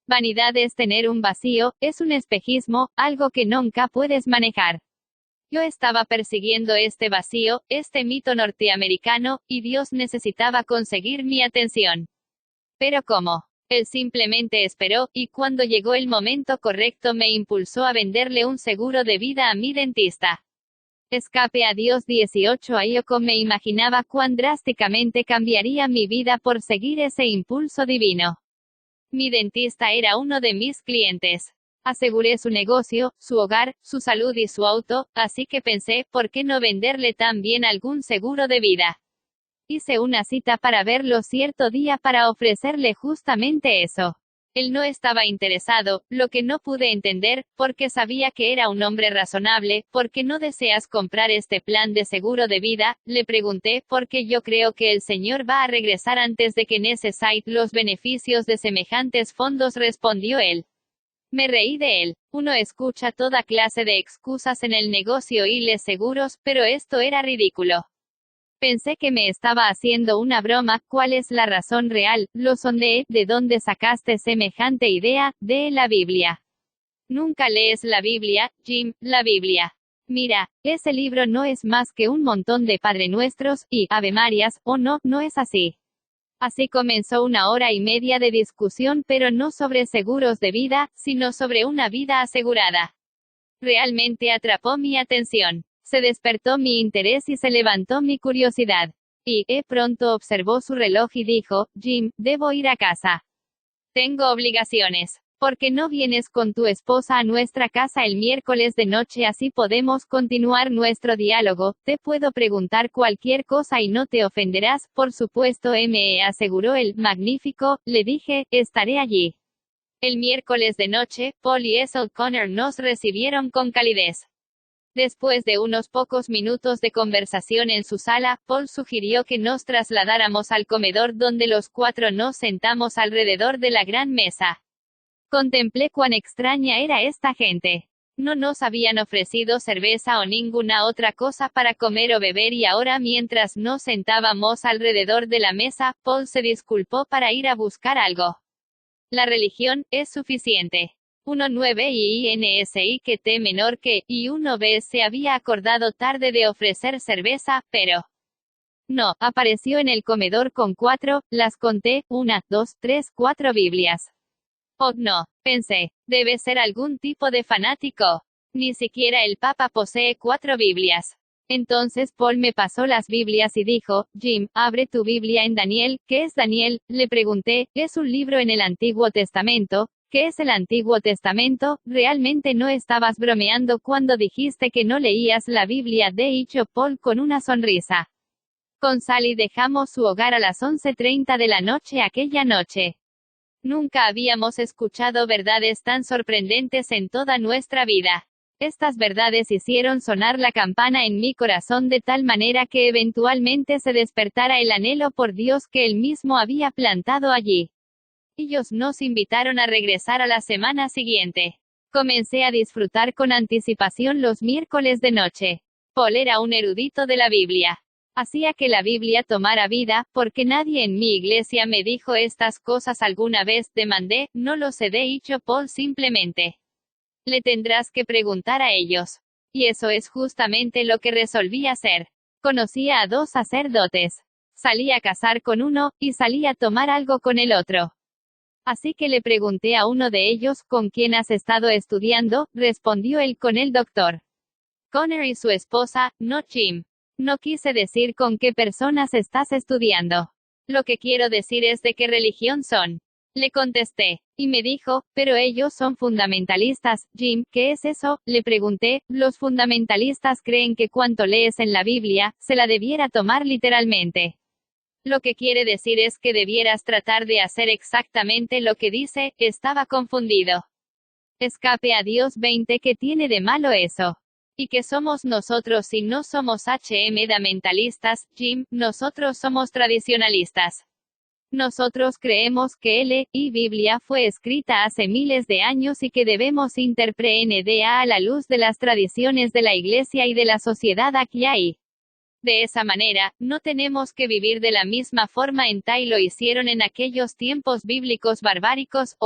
Speaker 1: Vanidad es tener un vacío, es un espejismo, algo que nunca puedes manejar. Yo estaba persiguiendo este vacío, este mito norteamericano, y Dios necesitaba conseguir mi atención. Pero ¿cómo? Él simplemente esperó, y cuando llegó el momento correcto me impulsó a venderle un seguro de vida a mi dentista. Escape a Dios 18 Ayoko me imaginaba cuán drásticamente cambiaría mi vida por seguir ese impulso divino. Mi dentista era uno de mis clientes. Aseguré su negocio, su hogar, su salud y su auto, así que pensé, ¿por qué no venderle también algún seguro de vida? Hice una cita para verlo cierto día para ofrecerle justamente eso. Él no estaba interesado, lo que no pude entender, porque sabía que era un hombre razonable. ¿Por qué no deseas comprar este plan de seguro de vida? Le pregunté, porque yo creo que el señor va a regresar antes de que necesite los beneficios de semejantes fondos, respondió él. Me reí de él. Uno escucha toda clase de excusas en el negocio y les seguros, pero esto era ridículo. Pensé que me estaba haciendo una broma. ¿Cuál es la razón real? Lo sondeé. ¿De dónde sacaste semejante idea? De la Biblia. Nunca lees la Biblia, Jim, la Biblia. Mira, ese libro no es más que un montón de Padre Nuestros y Ave Marías, ¿o no? No es así. Así comenzó una hora y media de discusión, pero no sobre seguros de vida, sino sobre una vida asegurada. Realmente atrapó mi atención. Se despertó mi interés y se levantó mi curiosidad. Y, pronto observó su reloj y dijo, Jim, debo ir a casa. Tengo obligaciones. ¿Por qué no vienes con tu esposa a nuestra casa el miércoles de noche? Así podemos continuar nuestro diálogo. Te puedo preguntar cualquier cosa y no te ofenderás. Por supuesto, me aseguró el magnífico. Le dije, estaré allí. El miércoles de noche, Paul y Ethel Connor nos recibieron con calidez. Después de unos pocos minutos de conversación en su sala, Paul sugirió que nos trasladáramos al comedor donde los cuatro nos sentamos alrededor de la gran mesa. Contemplé cuán extraña era esta gente. No nos habían ofrecido cerveza o ninguna otra cosa para comer o beber y ahora mientras nos sentábamos alrededor de la mesa, Paul se disculpó para ir a buscar algo. La religión es suficiente. 1.9 y INSI que T menor que, y 1B se había acordado tarde de ofrecer cerveza, pero no, apareció en el comedor con 4, las conté, 1, 2, 3, 4 Biblias. Oh no, pensé, debe ser algún tipo de fanático. Ni siquiera el Papa posee 4 Biblias. Entonces Paul me pasó las Biblias y dijo, Jim, abre tu Biblia en Daniel. ¿Qué es Daniel? Le pregunté, es un libro en el Antiguo Testamento. ¿Qué es el Antiguo Testamento? ¿Realmente no estabas bromeando cuando dijiste que no leías la Biblia? Dijo Paul con una sonrisa. Con Sally dejamos su hogar a las 11:30 de la noche aquella noche. Nunca habíamos escuchado verdades tan sorprendentes en toda nuestra vida. Estas verdades hicieron sonar la campana en mi corazón de tal manera que eventualmente se despertara el anhelo por Dios que él mismo había plantado allí. Ellos nos invitaron a regresar a la semana siguiente. Comencé a disfrutar con anticipación los miércoles de noche. Paul era un erudito de la Biblia. Hacía que la Biblia tomara vida, porque nadie en mi iglesia me dijo estas cosas alguna vez, demandé, no los he dicho Paul simplemente. Le tendrás que preguntar a ellos. Y eso es justamente lo que resolví hacer. Conocía a 2 sacerdotes. Salí a cazar con uno, y salí a tomar algo con el otro. Así que le pregunté a uno de ellos, ¿con quién has estado estudiando? Respondió él, con el doctor Connor y su esposa, no Jim. No quise decir con qué personas estás estudiando. Lo que quiero decir es de qué religión son. Le contesté. Y me dijo, pero ellos son fundamentalistas. Jim, ¿qué es eso? Le pregunté. Los fundamentalistas creen que cuanto lees en la Biblia, se la debiera tomar literalmente. Lo que quiere decir es que debieras tratar de hacer exactamente lo que dice. Estaba confundido. Escape a Dios 20. ¿Qué tiene de malo eso? ¿Y qué somos nosotros si no somos fundamentalistas, Jim? Nosotros somos tradicionalistas. Nosotros creemos que la Biblia fue escrita hace miles de años y que debemos interpretarla a la luz de las tradiciones de la Iglesia y de la sociedad aquí hay. De esa manera, no tenemos que vivir de la misma forma en que lo hicieron en aquellos tiempos bíblicos barbáricos.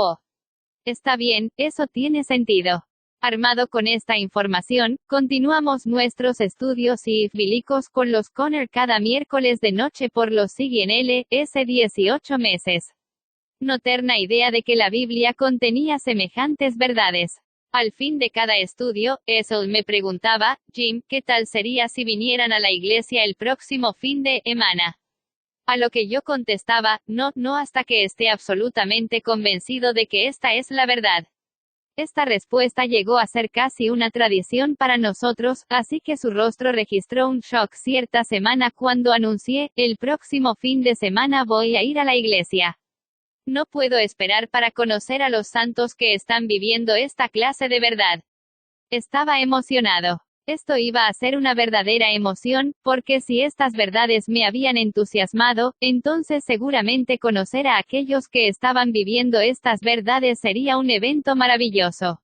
Speaker 1: Está bien, eso tiene sentido. Armado con esta información, continuamos nuestros estudios bíblicos con los Connor cada miércoles de noche por los siguientes 18 meses. No tenía idea de que la Biblia contenía semejantes verdades. Al fin de cada estudio, Esel me preguntaba, Jim, ¿qué tal sería si vinieran a la iglesia el próximo fin de semana? A lo que yo contestaba, no hasta que esté absolutamente convencido de que esta es la verdad. Esta respuesta llegó a ser casi una tradición para nosotros, así que su rostro registró un shock cierta semana cuando anuncié, el próximo fin de semana voy a ir a la iglesia. No puedo esperar para conocer a los santos que están viviendo esta clase de verdad. Estaba emocionado. Esto iba a ser una verdadera emoción, porque si estas verdades me habían entusiasmado, entonces seguramente conocer a aquellos que estaban viviendo estas verdades sería un evento maravilloso.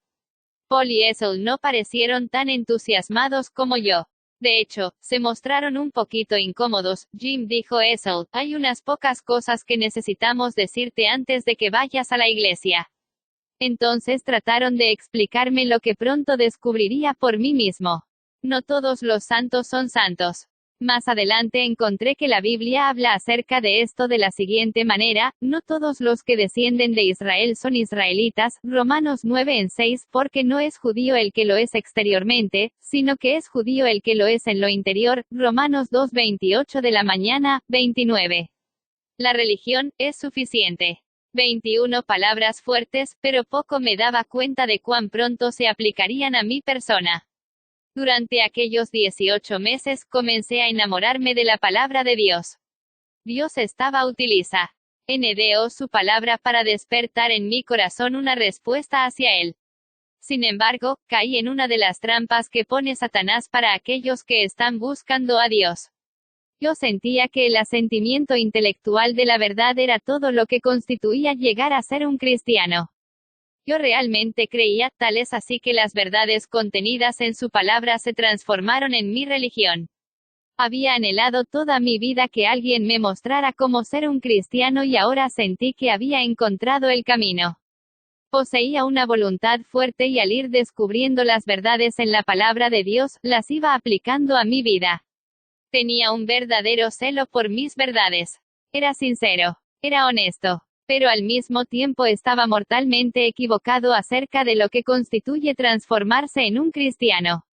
Speaker 1: Paul y Esel no parecieron tan entusiasmados como yo. De hecho, se mostraron un poquito incómodos. Jim, dijo Esel, hay unas pocas cosas que necesitamos decirte antes de que vayas a la iglesia. Entonces trataron de explicarme lo que pronto descubriría por mí mismo. No todos los santos son santos. Más adelante encontré que la Biblia habla acerca de esto de la siguiente manera, no todos los que descienden de Israel son israelitas, Romanos 9:6, porque no es judío el que lo es exteriormente, sino que es judío el que lo es en lo interior, Romanos 2:28 de la mañana, 29. La religión es suficiente. 21 palabras fuertes, pero poco me daba cuenta de cuán pronto se aplicarían a mi persona. Durante aquellos 18 meses comencé a enamorarme de la palabra de Dios. Dios estaba utiliza su palabra para despertar en mi corazón una respuesta hacia él. Sin embargo, caí en una de las trampas que pone Satanás para aquellos que están buscando a Dios. Yo sentía que el asentimiento intelectual de la verdad era todo lo que constituía llegar a ser un cristiano. Yo realmente creía, tal es así que las verdades contenidas en su palabra se transformaron en mi religión. Había anhelado toda mi vida que alguien me mostrara cómo ser un cristiano y ahora sentí que había encontrado el camino. Poseía una voluntad fuerte y al ir descubriendo las verdades en la palabra de Dios, las iba aplicando a mi vida. Tenía un verdadero celo por mis verdades. Era sincero. Era honesto. Pero al mismo tiempo estaba mortalmente equivocado acerca de lo que constituye transformarse en un cristiano.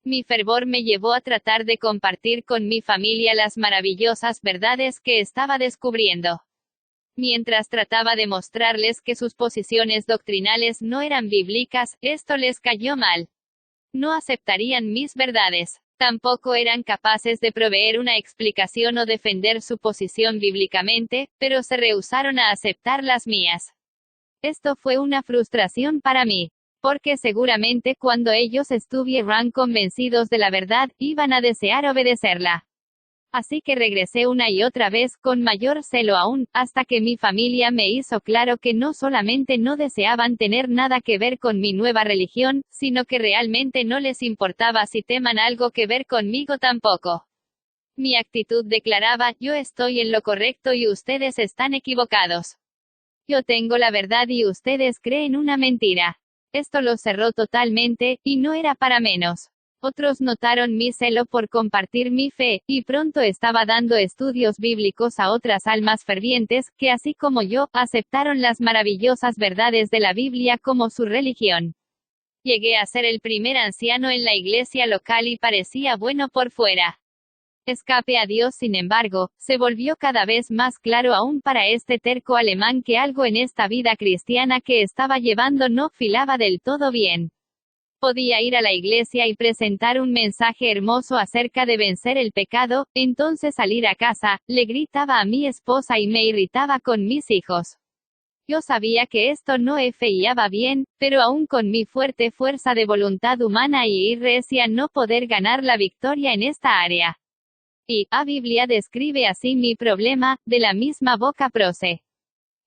Speaker 1: Mi fervor me llevó a tratar de compartir con mi familia las maravillosas verdades que estaba descubriendo. Mientras trataba de mostrarles que sus posiciones doctrinales no eran bíblicas, esto les cayó mal. No aceptarían mis verdades. Tampoco eran capaces de proveer una explicación o defender su posición bíblicamente, pero se rehusaron a aceptar las mías. Esto fue una frustración para mí, porque seguramente cuando ellos estuvieran convencidos de la verdad, iban a desear obedecerla. Así que regresé una y otra vez, con mayor celo aún, hasta que mi familia me hizo claro que no solamente no deseaban tener nada que ver con mi nueva religión, sino que realmente no les importaba si teman algo que ver conmigo tampoco. Mi actitud declaraba, yo estoy en lo correcto y ustedes están equivocados. Yo tengo la verdad y ustedes creen una mentira. Esto lo cerró totalmente, y no era para menos. Otros notaron mi celo por compartir mi fe, y pronto estaba dando estudios bíblicos a otras almas fervientes, que así como yo, aceptaron las maravillosas verdades de la Biblia como su religión. Llegué a ser el primer anciano en la iglesia local y parecía bueno por fuera. Escape a Dios, sin embargo, se volvió cada vez más claro aún para este terco alemán que algo en esta vida cristiana que estaba llevando no filaba del todo bien. Podía ir a la iglesia y presentar un mensaje hermoso acerca de vencer el pecado, entonces al ir a casa, le gritaba a mi esposa y me irritaba con mis hijos. Yo sabía que esto no iba bien, pero aún con mi fuerte fuerza de voluntad humana y recia no poder ganar la victoria en esta área. Y, la Biblia describe así mi problema, de la misma boca procede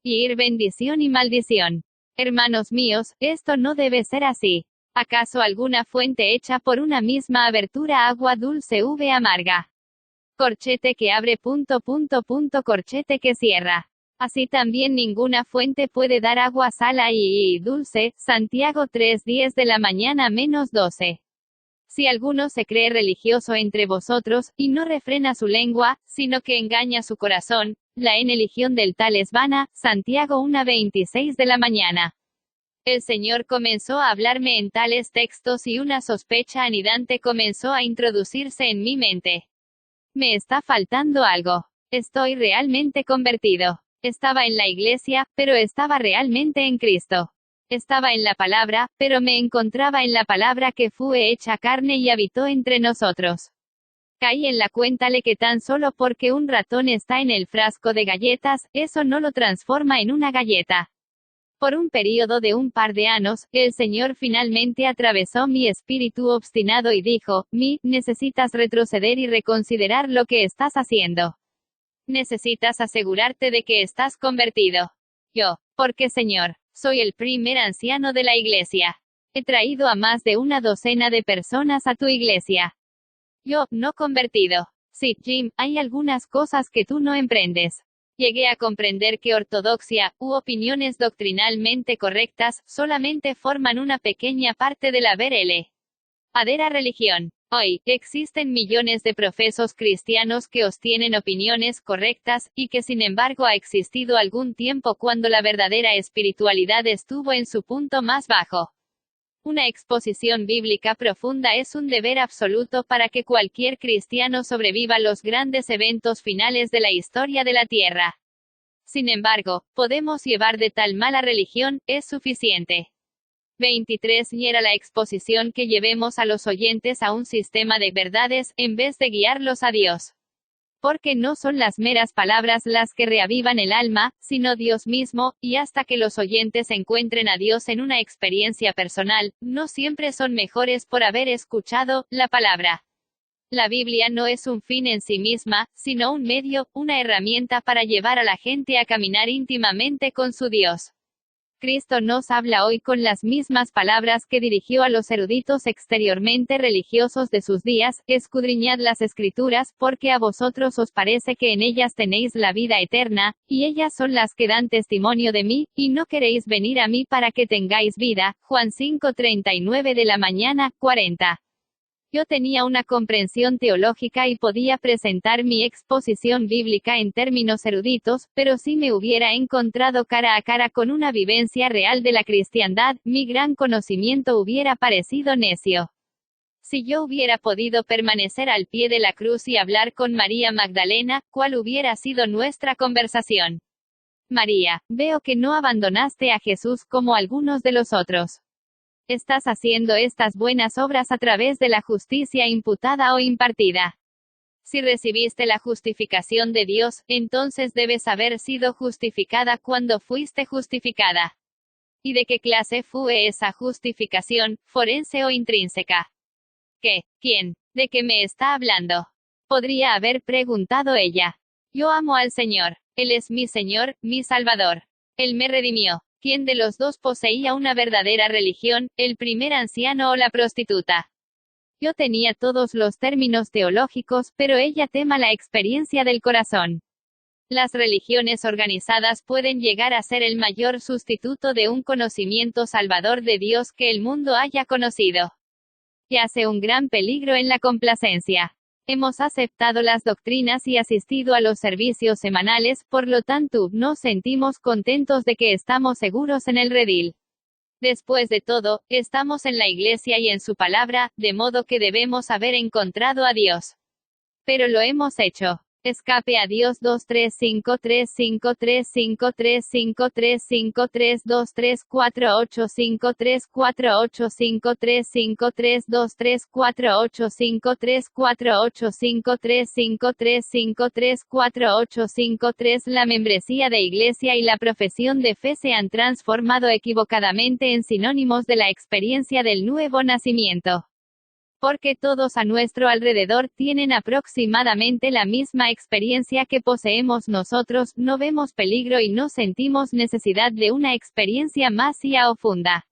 Speaker 1: ir bendición y maldición. Hermanos míos, esto no debe ser así. ¿Acaso alguna fuente hecha por una misma abertura agua dulce v amarga? Corchete que abre ... corchete que cierra. Así también ninguna fuente puede dar agua salada y dulce. Santiago 3:10 de la mañana -12. Si alguno se cree religioso entre vosotros, y no refrena su lengua, sino que engaña su corazón, la religión del tal es vana. Santiago 1:26 de la mañana. El Señor comenzó a hablarme en tales textos y una sospecha anidante comenzó a introducirse en mi mente. Me está faltando algo. Estoy realmente convertido. Estaba en la iglesia, pero estaba realmente en Cristo. Estaba en la palabra, pero me encontraba en la palabra que fue hecha carne y habitó entre nosotros. Caí en la cuenta de que tan solo porque un ratón está en el frasco de galletas, eso no lo transforma en una galleta. Por un período de un par de años, el Señor finalmente atravesó mi espíritu obstinado y dijo, necesitas retroceder y reconsiderar lo que estás haciendo. Necesitas asegurarte de que estás convertido. Yo, porque Señor, soy el primer anciano de la iglesia. He traído a más de una docena de personas a tu iglesia. Yo, no convertido. Sí, Jim, hay algunas cosas que tú no emprendes. Llegué a comprender que ortodoxia, u opiniones doctrinalmente correctas, solamente forman una pequeña parte de la verdadera religión. Hoy, existen millones de profesos cristianos que tienen opiniones correctas, y que sin embargo ha existido algún tiempo cuando la verdadera espiritualidad estuvo en su punto más bajo. Una exposición bíblica profunda es un deber absoluto para que cualquier cristiano sobreviva los grandes eventos finales de la historia de la tierra. Sin embargo, podemos llevar de tal mala religión, es suficiente. 23 y era la exposición que llevemos a los oyentes a un sistema de verdades, en vez de guiarlos a Dios. Porque no son las meras palabras las que reavivan el alma, sino Dios mismo, y hasta que los oyentes encuentren a Dios en una experiencia personal, no siempre son mejores por haber escuchado la palabra. La Biblia no es un fin en sí misma, sino un medio, una herramienta para llevar a la gente a caminar íntimamente con su Dios. Cristo nos habla hoy con las mismas palabras que dirigió a los eruditos exteriormente religiosos de sus días: escudriñad las Escrituras, porque a vosotros os parece que en ellas tenéis la vida eterna, y ellas son las que dan testimonio de mí, y no queréis venir a mí para que tengáis vida. Juan 5:39 de la mañana, 40. Yo tenía una comprensión teológica y podía presentar mi exposición bíblica en términos eruditos, pero si me hubiera encontrado cara a cara con una vivencia real de la cristiandad, mi gran conocimiento hubiera parecido necio. Si yo hubiera podido permanecer al pie de la cruz y hablar con María Magdalena, ¿cuál hubiera sido nuestra conversación? María, veo que no abandonaste a Jesús como algunos de los otros. Estás haciendo estas buenas obras a través de la justicia imputada o impartida. Si recibiste la justificación de Dios, entonces debes haber sido justificada cuando fuiste justificada. ¿Y de qué clase fue esa justificación, forense o intrínseca? ¿Qué? ¿Quién? ¿De qué me está hablando? Podría haber preguntado ella. Yo amo al Señor. Él es mi Señor, mi Salvador. Él me redimió. ¿Quién de los dos poseía una verdadera religión, el primer anciano o la prostituta? Yo tenía todos los términos teológicos, pero ella tema la experiencia del corazón. Las religiones organizadas pueden llegar a ser el mayor sustituto de un conocimiento salvador de Dios que el mundo haya conocido. Yace un gran peligro en la complacencia. Hemos aceptado las doctrinas y asistido a los servicios semanales, por lo tanto, nos sentimos contentos de que estamos seguros en el redil. Después de todo, estamos en la iglesia y en su palabra, de modo que debemos haber encontrado a Dios. Pero lo hemos hecho. Escape a Dios 23535353535353535353535353535353535353535353535353535353535353535353535353535353535353535353535353535353535353535353535353535353535353535353535353535353535353535353535353535353535353535353535353535353535353535353535353535353535353535353535353535353535353535353535353535353535353535353535353535353535353535353535353535353535353535353535353535353535353535353535353535353535353535353535353535353535353535353535353535353535353535353535353535353535353535353535353535353535353535 son sinónimos de la experiencia del nuevo nacimiento. Porque todos a nuestro alrededor tienen aproximadamente la misma experiencia que poseemos nosotros, no vemos peligro y no sentimos necesidad de una experiencia más profunda.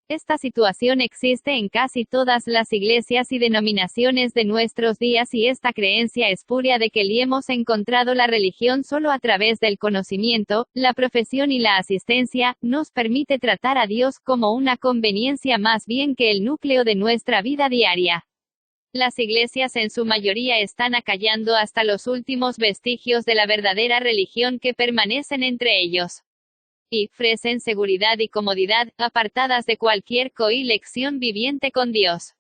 Speaker 1: Esta situación existe en casi todas las iglesias y denominaciones de nuestros días y esta creencia espuria de que hemos encontrado la religión solo a través del conocimiento, la profesión y la asistencia, nos permite tratar a Dios como una conveniencia más bien que el núcleo de nuestra vida diaria. Las iglesias en su mayoría están acallando hasta los últimos vestigios de la verdadera religión que permanecen entre ellos. Y ofrecen seguridad y comodidad, apartadas de cualquier conexión viviente con Dios.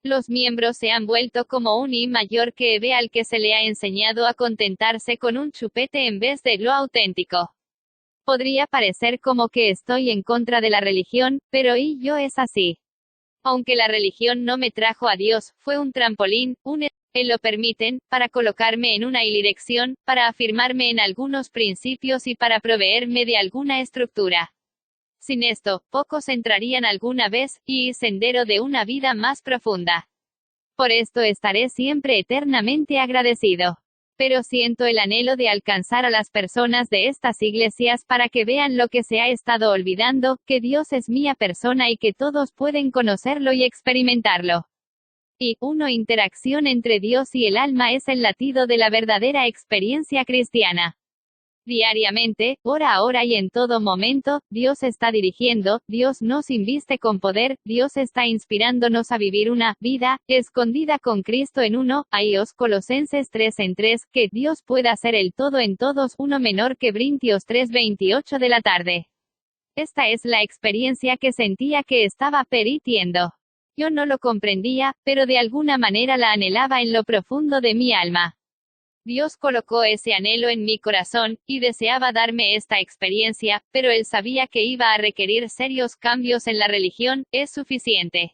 Speaker 1: Los miembros se han vuelto como un I mayor que ve al que se le ha enseñado a contentarse con un chupete en vez de lo auténtico. Podría parecer como que estoy en contra de la religión, pero yo es así. Aunque la religión no me trajo a Dios, fue un trampolín, lo permiten, para colocarme en una dirección, para afirmarme en algunos principios y para proveerme de alguna estructura. Sin esto, pocos entrarían alguna vez, y sendero de una vida más profunda. Por esto estaré siempre eternamente agradecido. Pero siento el anhelo de alcanzar a las personas de estas iglesias para que vean lo que se ha estado olvidando, que Dios es mía persona y que todos pueden conocerlo y experimentarlo. Y, interacción entre Dios y el alma es el latido de la verdadera experiencia cristiana. Diariamente, hora a hora y en todo momento, Dios está dirigiendo, Dios nos inviste con poder, Dios está inspirándonos a vivir una vida escondida con Cristo en uno. Colosenses 3:3, que Dios pueda ser el todo en todos, uno menor que Corintios 3:28 de la tarde. Esta es la experiencia que sentía que estaba perdiendo. Yo no lo comprendía, pero de alguna manera la anhelaba en lo profundo de mi alma. Dios colocó ese anhelo en mi corazón, y deseaba darme esta experiencia, pero él sabía que iba a requerir serios cambios en la religión. Es suficiente.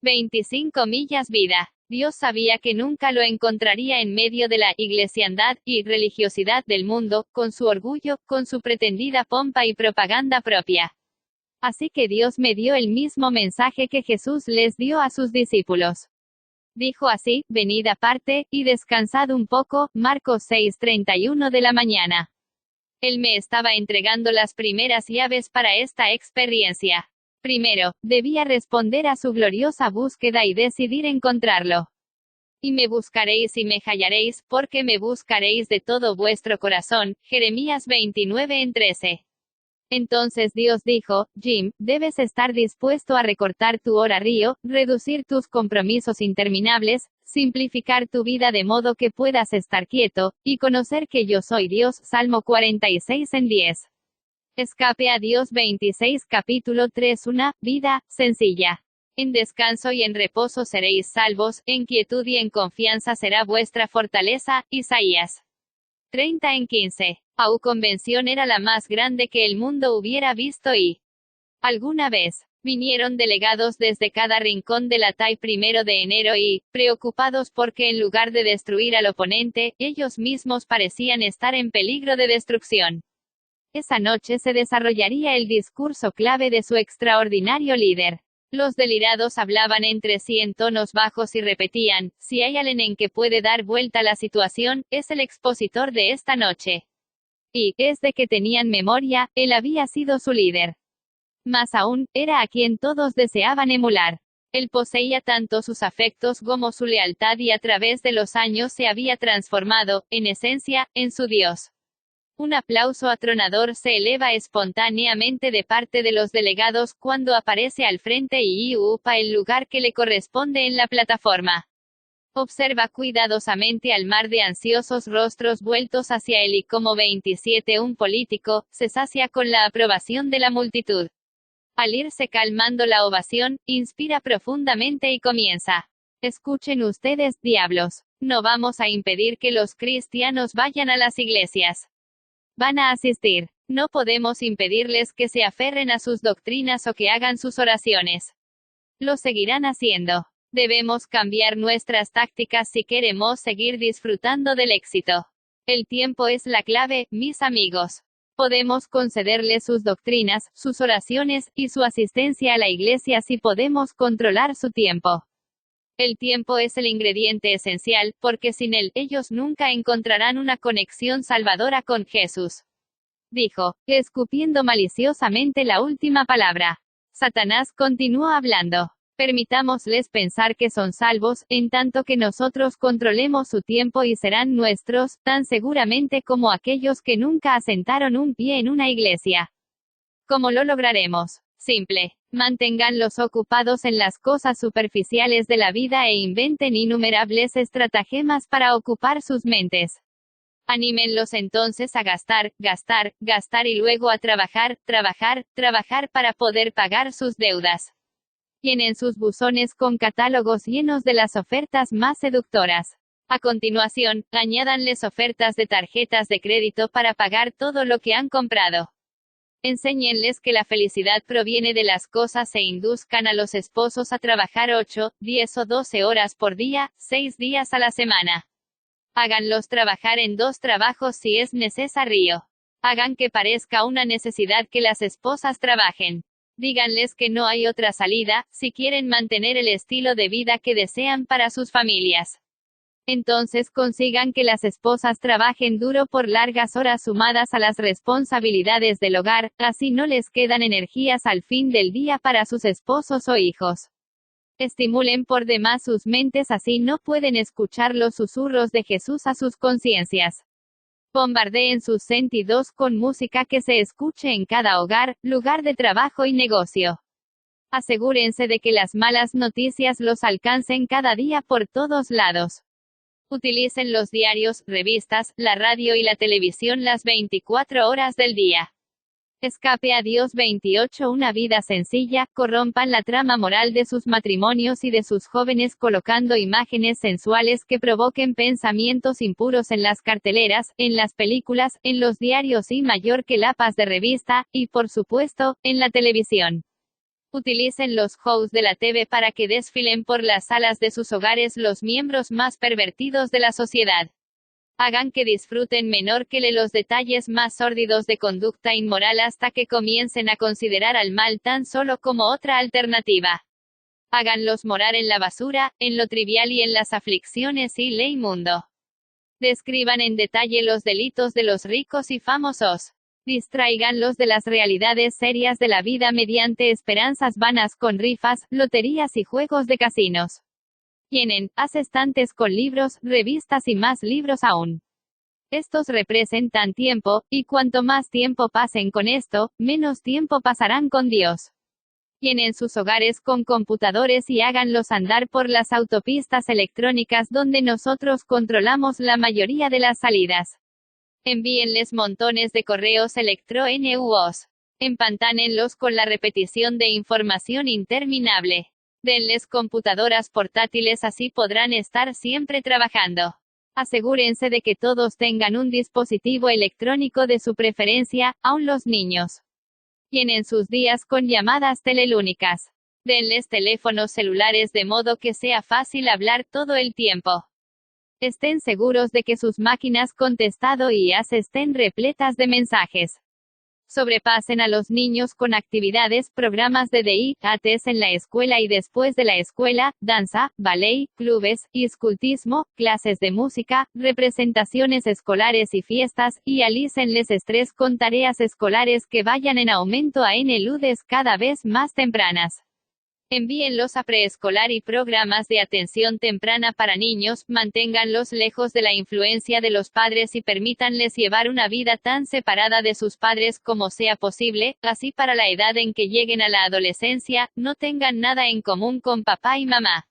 Speaker 1: 25 millas vida. Dios sabía que nunca lo encontraría en medio de la iglesiandad y religiosidad del mundo, con su orgullo, con su pretendida pompa y propaganda propia. Así que Dios me dio el mismo mensaje que Jesús les dio a sus discípulos. Dijo así: venid aparte, y descansad un poco. Marcos 6:31 de la mañana. Él me estaba entregando las primeras llaves para esta experiencia. Primero, debía responder a su gloriosa búsqueda y decidir encontrarlo. Y me buscaréis y me hallaréis, porque me buscaréis de todo vuestro corazón. Jeremías 29:13. Entonces Dios dijo: Jim, debes estar dispuesto a recortar tu horario, reducir tus compromisos interminables, simplificar tu vida de modo que puedas estar quieto, y conocer que yo soy Dios. Salmo 46:10. Escape a Dios 26 capítulo 3. Una vida sencilla. En descanso y en reposo seréis salvos, en quietud y en confianza será vuestra fortaleza. Isaías 30:15. Au convención era la más grande que el mundo hubiera visto y alguna vez vinieron delegados desde cada rincón de la TAI 1 de enero y, preocupados porque en lugar de destruir al oponente, ellos mismos parecían estar en peligro de destrucción. Esa noche se desarrollaría el discurso clave de su extraordinario líder. Los delirados hablaban entre sí en tonos bajos y repetían: si hay alguien en que puede dar vuelta la situación, es el expositor de esta noche. Y, desde que tenían memoria, él había sido su líder. Más aún, era a quien todos deseaban emular. Él poseía tanto sus afectos como su lealtad y a través de los años se había transformado, en esencia, en su Dios. Un aplauso atronador se eleva espontáneamente de parte de los delegados cuando aparece al frente y ocupa el lugar que le corresponde en la plataforma. Observa cuidadosamente al mar de ansiosos rostros vueltos hacia él y como 27 un político, se sacia con la aprobación de la multitud. Al irse calmando la ovación, inspira profundamente y comienza. Escuchen ustedes, diablos. No vamos a impedir que los cristianos vayan a las iglesias. Van a asistir. No podemos impedirles que se aferren a sus doctrinas o que hagan sus oraciones. Lo seguirán haciendo. Debemos cambiar nuestras tácticas si queremos seguir disfrutando del éxito. El tiempo es la clave, mis amigos. Podemos concederles sus doctrinas, sus oraciones, y su asistencia a la iglesia si podemos controlar su tiempo. El tiempo es el ingrediente esencial, porque sin él, ellos nunca encontrarán una conexión salvadora con Jesús. Dijo, escupiendo maliciosamente la última palabra. Satanás continuó hablando. Permitámosles pensar que son salvos, en tanto que nosotros controlemos su tiempo y serán nuestros, tan seguramente como aquellos que nunca asentaron un pie en una iglesia. ¿Cómo lo lograremos? Simple. Manténganlos ocupados en las cosas superficiales de la vida e inventen innumerables estratagemas para ocupar sus mentes. Anímenlos entonces a gastar, gastar, gastar y luego a trabajar, trabajar, trabajar para poder pagar sus deudas. Llenen sus buzones con catálogos llenos de las ofertas más seductoras. A continuación, añádanles ofertas de tarjetas de crédito para pagar todo lo que han comprado. Enséñenles que la felicidad proviene de las cosas e induzcan a los esposos a trabajar 8, 10 o 12 horas por día, 6 días a la semana. Háganlos trabajar en 2 trabajos si es necesario. Hagan que parezca una necesidad que las esposas trabajen. Díganles que no hay otra salida, si quieren mantener el estilo de vida que desean para sus familias. Entonces consigan que las esposas trabajen duro por largas horas sumadas a las responsabilidades del hogar, así no les quedan energías al fin del día para sus esposos o hijos. Estimulen por demás sus mentes, así no pueden escuchar los susurros de Jesús a sus conciencias. Bombardeen sus sentidos con música que se escuche en cada hogar, lugar de trabajo y negocio. Asegúrense de que las malas noticias los alcancen cada día por todos lados. Utilicen los diarios, revistas, la radio y la televisión las 24 horas del día. Escape a Dios 28. Una vida sencilla. Corrompan la trama moral de sus matrimonios y de sus jóvenes colocando imágenes sensuales que provoquen pensamientos impuros en las carteleras, en las películas, en los diarios y mayor que lapas de revista, y por supuesto, en la televisión. Utilicen los shows de la TV para que desfilen por las salas de sus hogares los miembros más pervertidos de la sociedad. Hagan que disfruten menor que los detalles más sórdidos de conducta inmoral hasta que comiencen a considerar al mal tan solo como otra alternativa. Háganlos morar en la basura, en lo trivial y en las aflicciones y lo inmundo. Describan en detalle los delitos de los ricos y famosos. Distráiganlos de las realidades serias de la vida mediante esperanzas vanas con rifas, loterías y juegos de casinos. Llenen, haz estantes con libros, revistas y más libros aún. Estos representan tiempo, y cuanto más tiempo pasen con esto, menos tiempo pasarán con Dios. Llenen sus hogares con computadores y háganlos andar por las autopistas electrónicas donde nosotros controlamos la mayoría de las salidas. Envíenles montones de correos electrónicos. Empantánenlos con la repetición de información interminable. Denles computadoras portátiles, así podrán estar siempre trabajando. Asegúrense de que todos tengan un dispositivo electrónico de su preferencia, aun los niños. Llenen sus días con llamadas telefónicas. Denles teléfonos celulares de modo que sea fácil hablar todo el tiempo. Estén seguros de que sus máquinas contestado y estén repletas de mensajes. Sobrepasen a los niños con actividades, programas de DIATs en la escuela y después de la escuela, danza, ballet, clubes, escultismo, clases de música, representaciones escolares y fiestas, y alícenles estrés con tareas escolares que vayan en aumento a ludes cada vez más tempranas. Envíenlos a preescolar y programas de atención temprana para niños, manténganlos lejos de la influencia de los padres y permítanles llevar una vida tan separada de sus padres como sea posible, así para la edad en que lleguen a la adolescencia, no tengan nada en común con papá y mamá.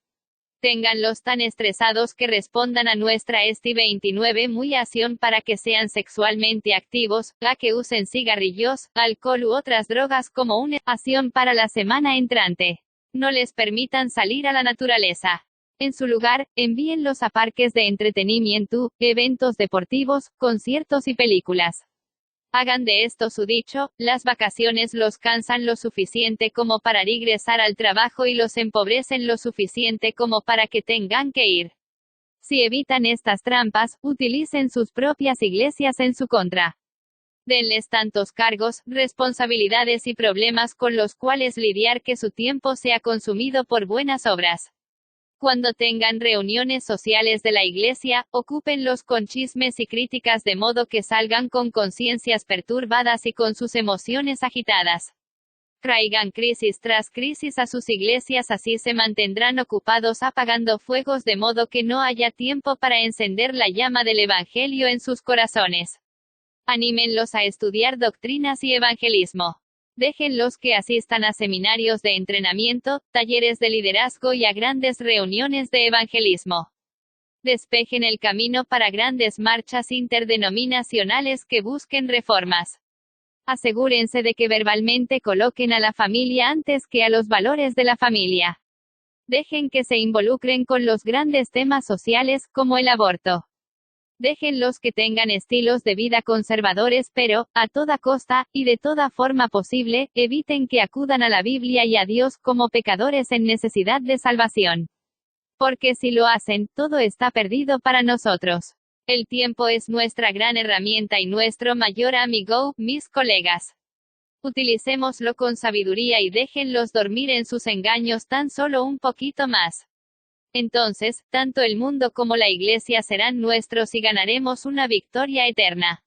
Speaker 1: Ténganlos tan estresados que respondan a nuestra ESTI 29 muy acción para que sean sexualmente activos, a que usen cigarrillos, alcohol u otras drogas como una acción para la semana entrante. No les permitan salir a la naturaleza. En su lugar, envíenlos a parques de entretenimiento, eventos deportivos, conciertos y películas. Hagan de esto su dicho, las vacaciones los cansan lo suficiente como para regresar al trabajo y los empobrecen lo suficiente como para que tengan que ir. Si evitan estas trampas, utilicen sus propias iglesias en su contra. Denles tantos cargos, responsabilidades y problemas con los cuales lidiar que su tiempo sea consumido por buenas obras. Cuando tengan reuniones sociales de la iglesia, ocúpenlos con chismes y críticas de modo que salgan con conciencias perturbadas y con sus emociones agitadas. Traigan crisis tras crisis a sus iglesias, así se mantendrán ocupados apagando fuegos de modo que no haya tiempo para encender la llama del Evangelio en sus corazones. Anímenlos a estudiar doctrinas y evangelismo. Déjenlos que asistan a seminarios de entrenamiento, talleres de liderazgo y a grandes reuniones de evangelismo. Despejen el camino para grandes marchas interdenominacionales que busquen reformas. Asegúrense de que verbalmente coloquen a la familia antes que a los valores de la familia. Dejen que se involucren con los grandes temas sociales, como el aborto. Déjenlos que tengan estilos de vida conservadores, pero, a toda costa, y de toda forma posible, eviten que acudan a la Biblia y a Dios como pecadores en necesidad de salvación. Porque si lo hacen, todo está perdido para nosotros. El tiempo es nuestra gran herramienta y nuestro mayor amigo, mis colegas. Utilicémoslo con sabiduría y déjenlos dormir en sus engaños tan solo un poquito más. Entonces, tanto el mundo como la iglesia serán nuestros y ganaremos una victoria eterna.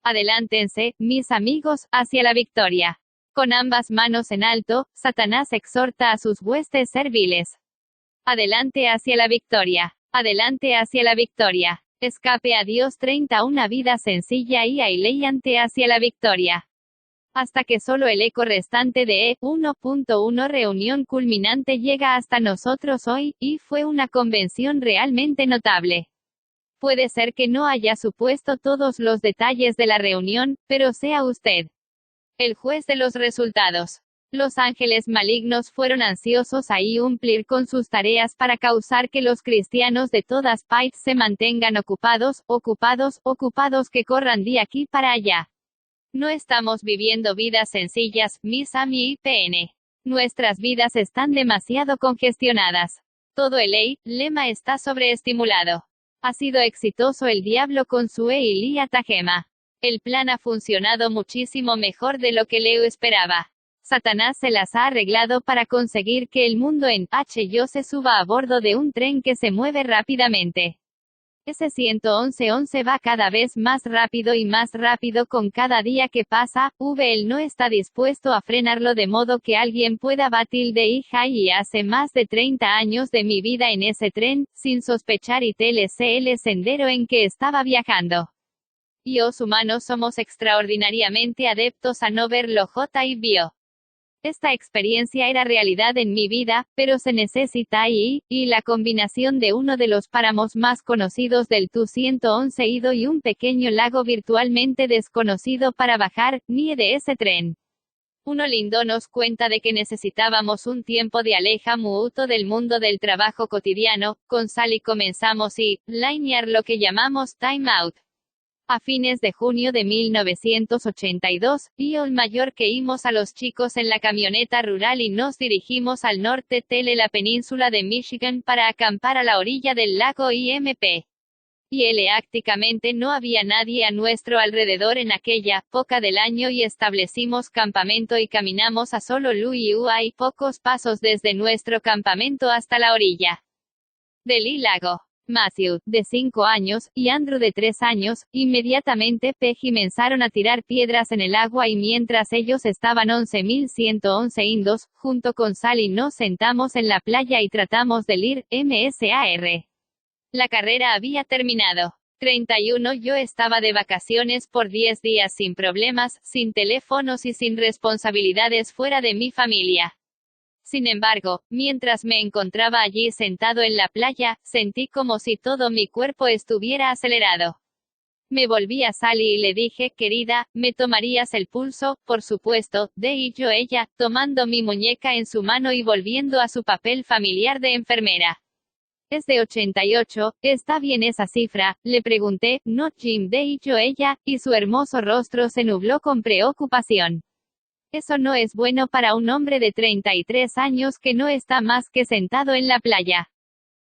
Speaker 1: Adelántense, mis amigos, hacia la victoria. Con ambas manos en alto, Satanás exhorta a sus huestes serviles. Adelante hacia la victoria. Adelante hacia la victoria. Escape a Dios 30 una vida sencilla y adelante hacia la victoria. Hasta que solo el eco restante de E1.1 reunión culminante llega hasta nosotros hoy, y fue una convención realmente notable. Puede ser que no haya supuesto todos los detalles de la reunión, pero sea usted el juez de los resultados. Los ángeles malignos fueron ansiosos a cumplir con sus tareas para causar que los cristianos de todas partes se mantengan ocupados, que corran de aquí para allá. No estamos viviendo vidas sencillas, mis amigos. Nuestras vidas están demasiado congestionadas. Todo el lema está sobreestimulado. Ha sido exitoso el diablo con su Tagema. El plan ha funcionado muchísimo mejor de lo que Leo esperaba. Satanás se las ha arreglado para conseguir que el mundo en yo se suba a bordo de un tren que se mueve rápidamente. Ese 111 va cada vez más rápido y más rápido con cada día que pasa. Él no está dispuesto a frenarlo de modo que alguien pueda batir de hija y hace más de 30 años de mi vida en ese tren, sin sospechar y TLC el sendero en que estaba viajando. Y los humanos somos extraordinariamente adeptos a no verlo y vio. Esta experiencia era realidad en mi vida, pero se necesita y la combinación de uno de los páramos más conocidos del Tu-111 y un pequeño lago virtualmente desconocido para bajar, ni de ese tren. Uno lindo nos cuenta de que necesitábamos un tiempo de alejamiento del mundo del trabajo cotidiano, con Sally comenzamos linear lo que llamamos time out. A fines de junio de 1982, el mayor que íbamos a los chicos en la camioneta rural y nos dirigimos al norte de la península de Michigan para acampar a la orilla del lago IMP. Prácticamente no había nadie a nuestro alrededor en aquella época del año y establecimos campamento y caminamos a solo hay pocos pasos desde nuestro campamento hasta la orilla del lago. Matthew, de 5 años, y Andrew de 3 años, inmediatamente Peggy comenzaron a tirar piedras en el agua y mientras ellos estaban 11.111 indos, junto con Sally nos sentamos en la playa y tratamos de leer, MSAR. La carrera había terminado. 31 Yo estaba de vacaciones por 10 días sin problemas, sin teléfonos y sin responsabilidades fuera de mi familia. Sin embargo, mientras me encontraba allí sentado en la playa, sentí como si todo mi cuerpo estuviera acelerado. Me volví a Sally y le dije, querida, ¿me tomarías el pulso? Por supuesto, dijo ella, tomando mi muñeca en su mano y volviendo a su papel familiar de enfermera. Es de 88, ¿está bien esa cifra? Le pregunté, no Jim, dijo ella, y su hermoso rostro se nubló con preocupación. Eso no es bueno para un hombre de 33 años que no está más que sentado en la playa.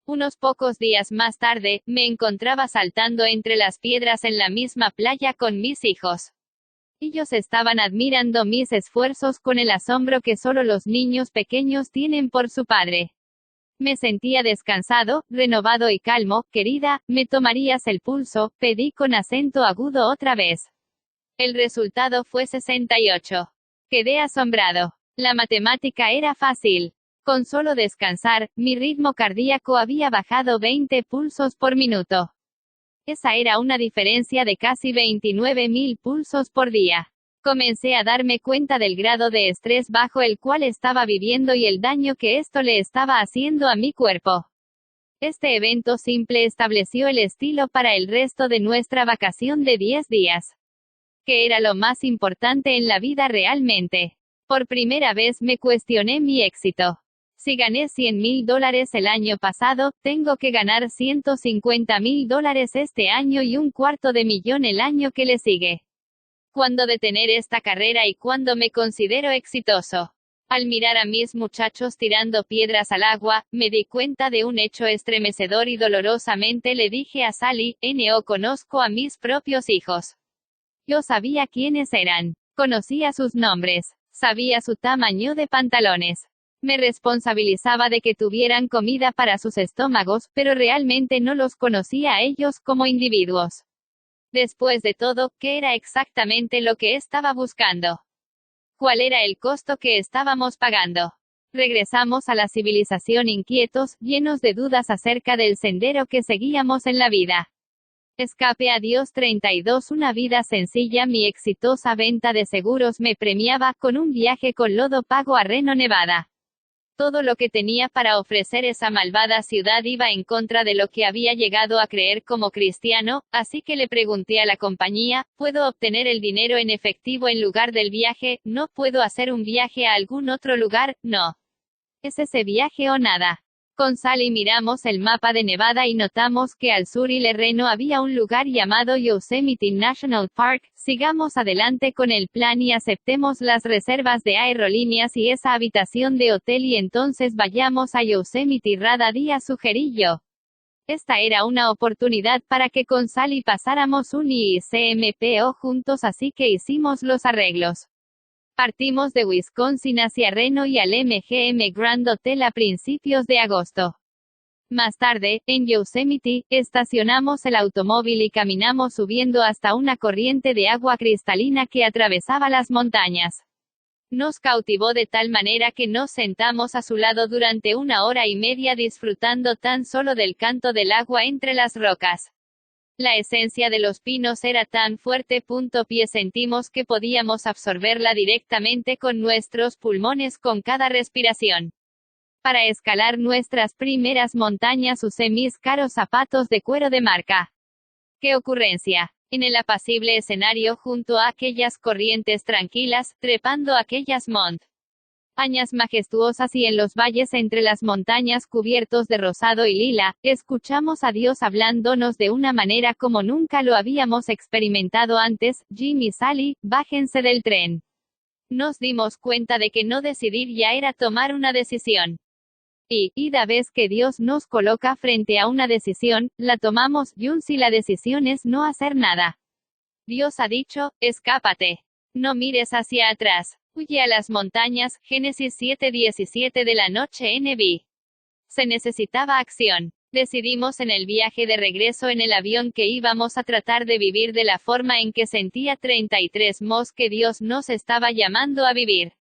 Speaker 1: Unos pocos días más tarde, me encontraba saltando entre las piedras en la misma playa con mis hijos. Ellos estaban admirando mis esfuerzos con el asombro que solo los niños pequeños tienen por su padre. Me sentía descansado, renovado y calmo. Querida, ¿me tomarías el pulso? Pedí con acento agudo otra vez. El resultado fue 68. Quedé asombrado. La matemática era fácil. Con solo descansar, mi ritmo cardíaco había bajado 20 pulsos por minuto. Esa era una diferencia de casi 29.000 pulsos por día. Comencé a darme cuenta del grado de estrés bajo el cual estaba viviendo y el daño que esto le estaba haciendo a mi cuerpo. Este evento simple estableció el estilo para el resto de nuestra vacación de 10 días. ¿Qué era lo más importante en la vida realmente? Por primera vez me cuestioné mi éxito. Si gané $100.000 el año pasado, tengo que ganar $150.000 este año y $250.000 el año que le sigue. ¿Cuándo detener esta carrera y cuándo me considero exitoso? Al mirar a mis muchachos tirando piedras al agua, me di cuenta de un hecho estremecedor y dolorosamente le dije a Sally, no conozco a mis propios hijos. Yo sabía quiénes eran. Conocía sus nombres. Sabía su tamaño de pantalones. Me responsabilizaba de que tuvieran comida para sus estómagos, pero realmente no los conocía a ellos como individuos. Después de todo, ¿qué era exactamente lo que estaba buscando? ¿Cuál era el costo que estábamos pagando? Regresamos a la civilización inquietos, llenos de dudas acerca del sendero que seguíamos en la vida. Escape a Dios 32 Una vida sencilla. Mi exitosa venta de seguros me premiaba con un viaje con lodo pago a Reno, Nevada. Todo lo que tenía para ofrecer esa malvada ciudad iba en contra de lo que había llegado a creer como cristiano, así que le pregunté a la compañía, ¿puedo obtener el dinero en efectivo en lugar del viaje? ¿No puedo hacer un viaje a algún otro lugar? No. ¿Es ese viaje o nada? Con Sally miramos el mapa de Nevada y notamos que al sur y Reno había un lugar llamado Yosemite National Park. Sigamos adelante con el plan y aceptemos las reservas de aerolíneas y esa habitación de hotel y entonces vayamos a Yosemite. Rada Díaz sugerí yo. Esta era una oportunidad para que con Sally pasáramos un ICMPO juntos, así que hicimos los arreglos. Partimos de Wisconsin hacia Reno y al MGM Grand Hotel a principios de agosto. Más tarde, en Yosemite, estacionamos el automóvil y caminamos subiendo hasta una corriente de agua cristalina que atravesaba las montañas. Nos cautivó de tal manera que nos sentamos a su lado durante 1 hora y media disfrutando tan solo del canto del agua entre las rocas. La esencia de los pinos era tan fuerte. Sentimos que podíamos absorberla directamente con nuestros pulmones con cada respiración. Para escalar nuestras primeras montañas usé mis caros zapatos de cuero de marca. ¡Qué ocurrencia! En el apacible escenario junto a aquellas corrientes tranquilas, trepando aquellas montañas majestuosas y en los valles entre las montañas cubiertos de rosado y lila, escuchamos a Dios hablándonos de una manera como nunca lo habíamos experimentado antes. Jim y Sally, bájense del tren. Nos dimos cuenta de que no decidir ya era tomar una decisión. Y cada vez que Dios nos coloca frente a una decisión, la tomamos, si la decisión es no hacer nada. Dios ha dicho, escápate. No mires hacia atrás. Huye a las montañas. Génesis 7:17 de la noche NB. Se necesitaba acción. Decidimos en el viaje de regreso en el avión que íbamos a tratar de vivir de la forma en que sentía 33 mos que Dios nos estaba llamando a vivir.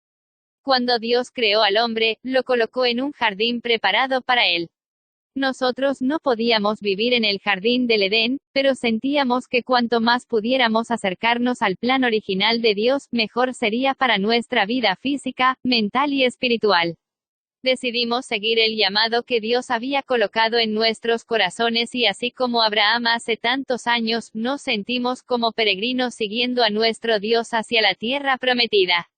Speaker 1: Cuando Dios creó al hombre, lo colocó en un jardín preparado para él. Nosotros no podíamos vivir en el jardín del Edén, pero sentíamos que cuanto más pudiéramos acercarnos al plan original de Dios, mejor sería para nuestra vida física, mental y espiritual. Decidimos seguir el llamado que Dios había colocado en nuestros corazones y así como Abraham hace tantos años, nos sentimos como peregrinos siguiendo a nuestro Dios hacia la tierra prometida.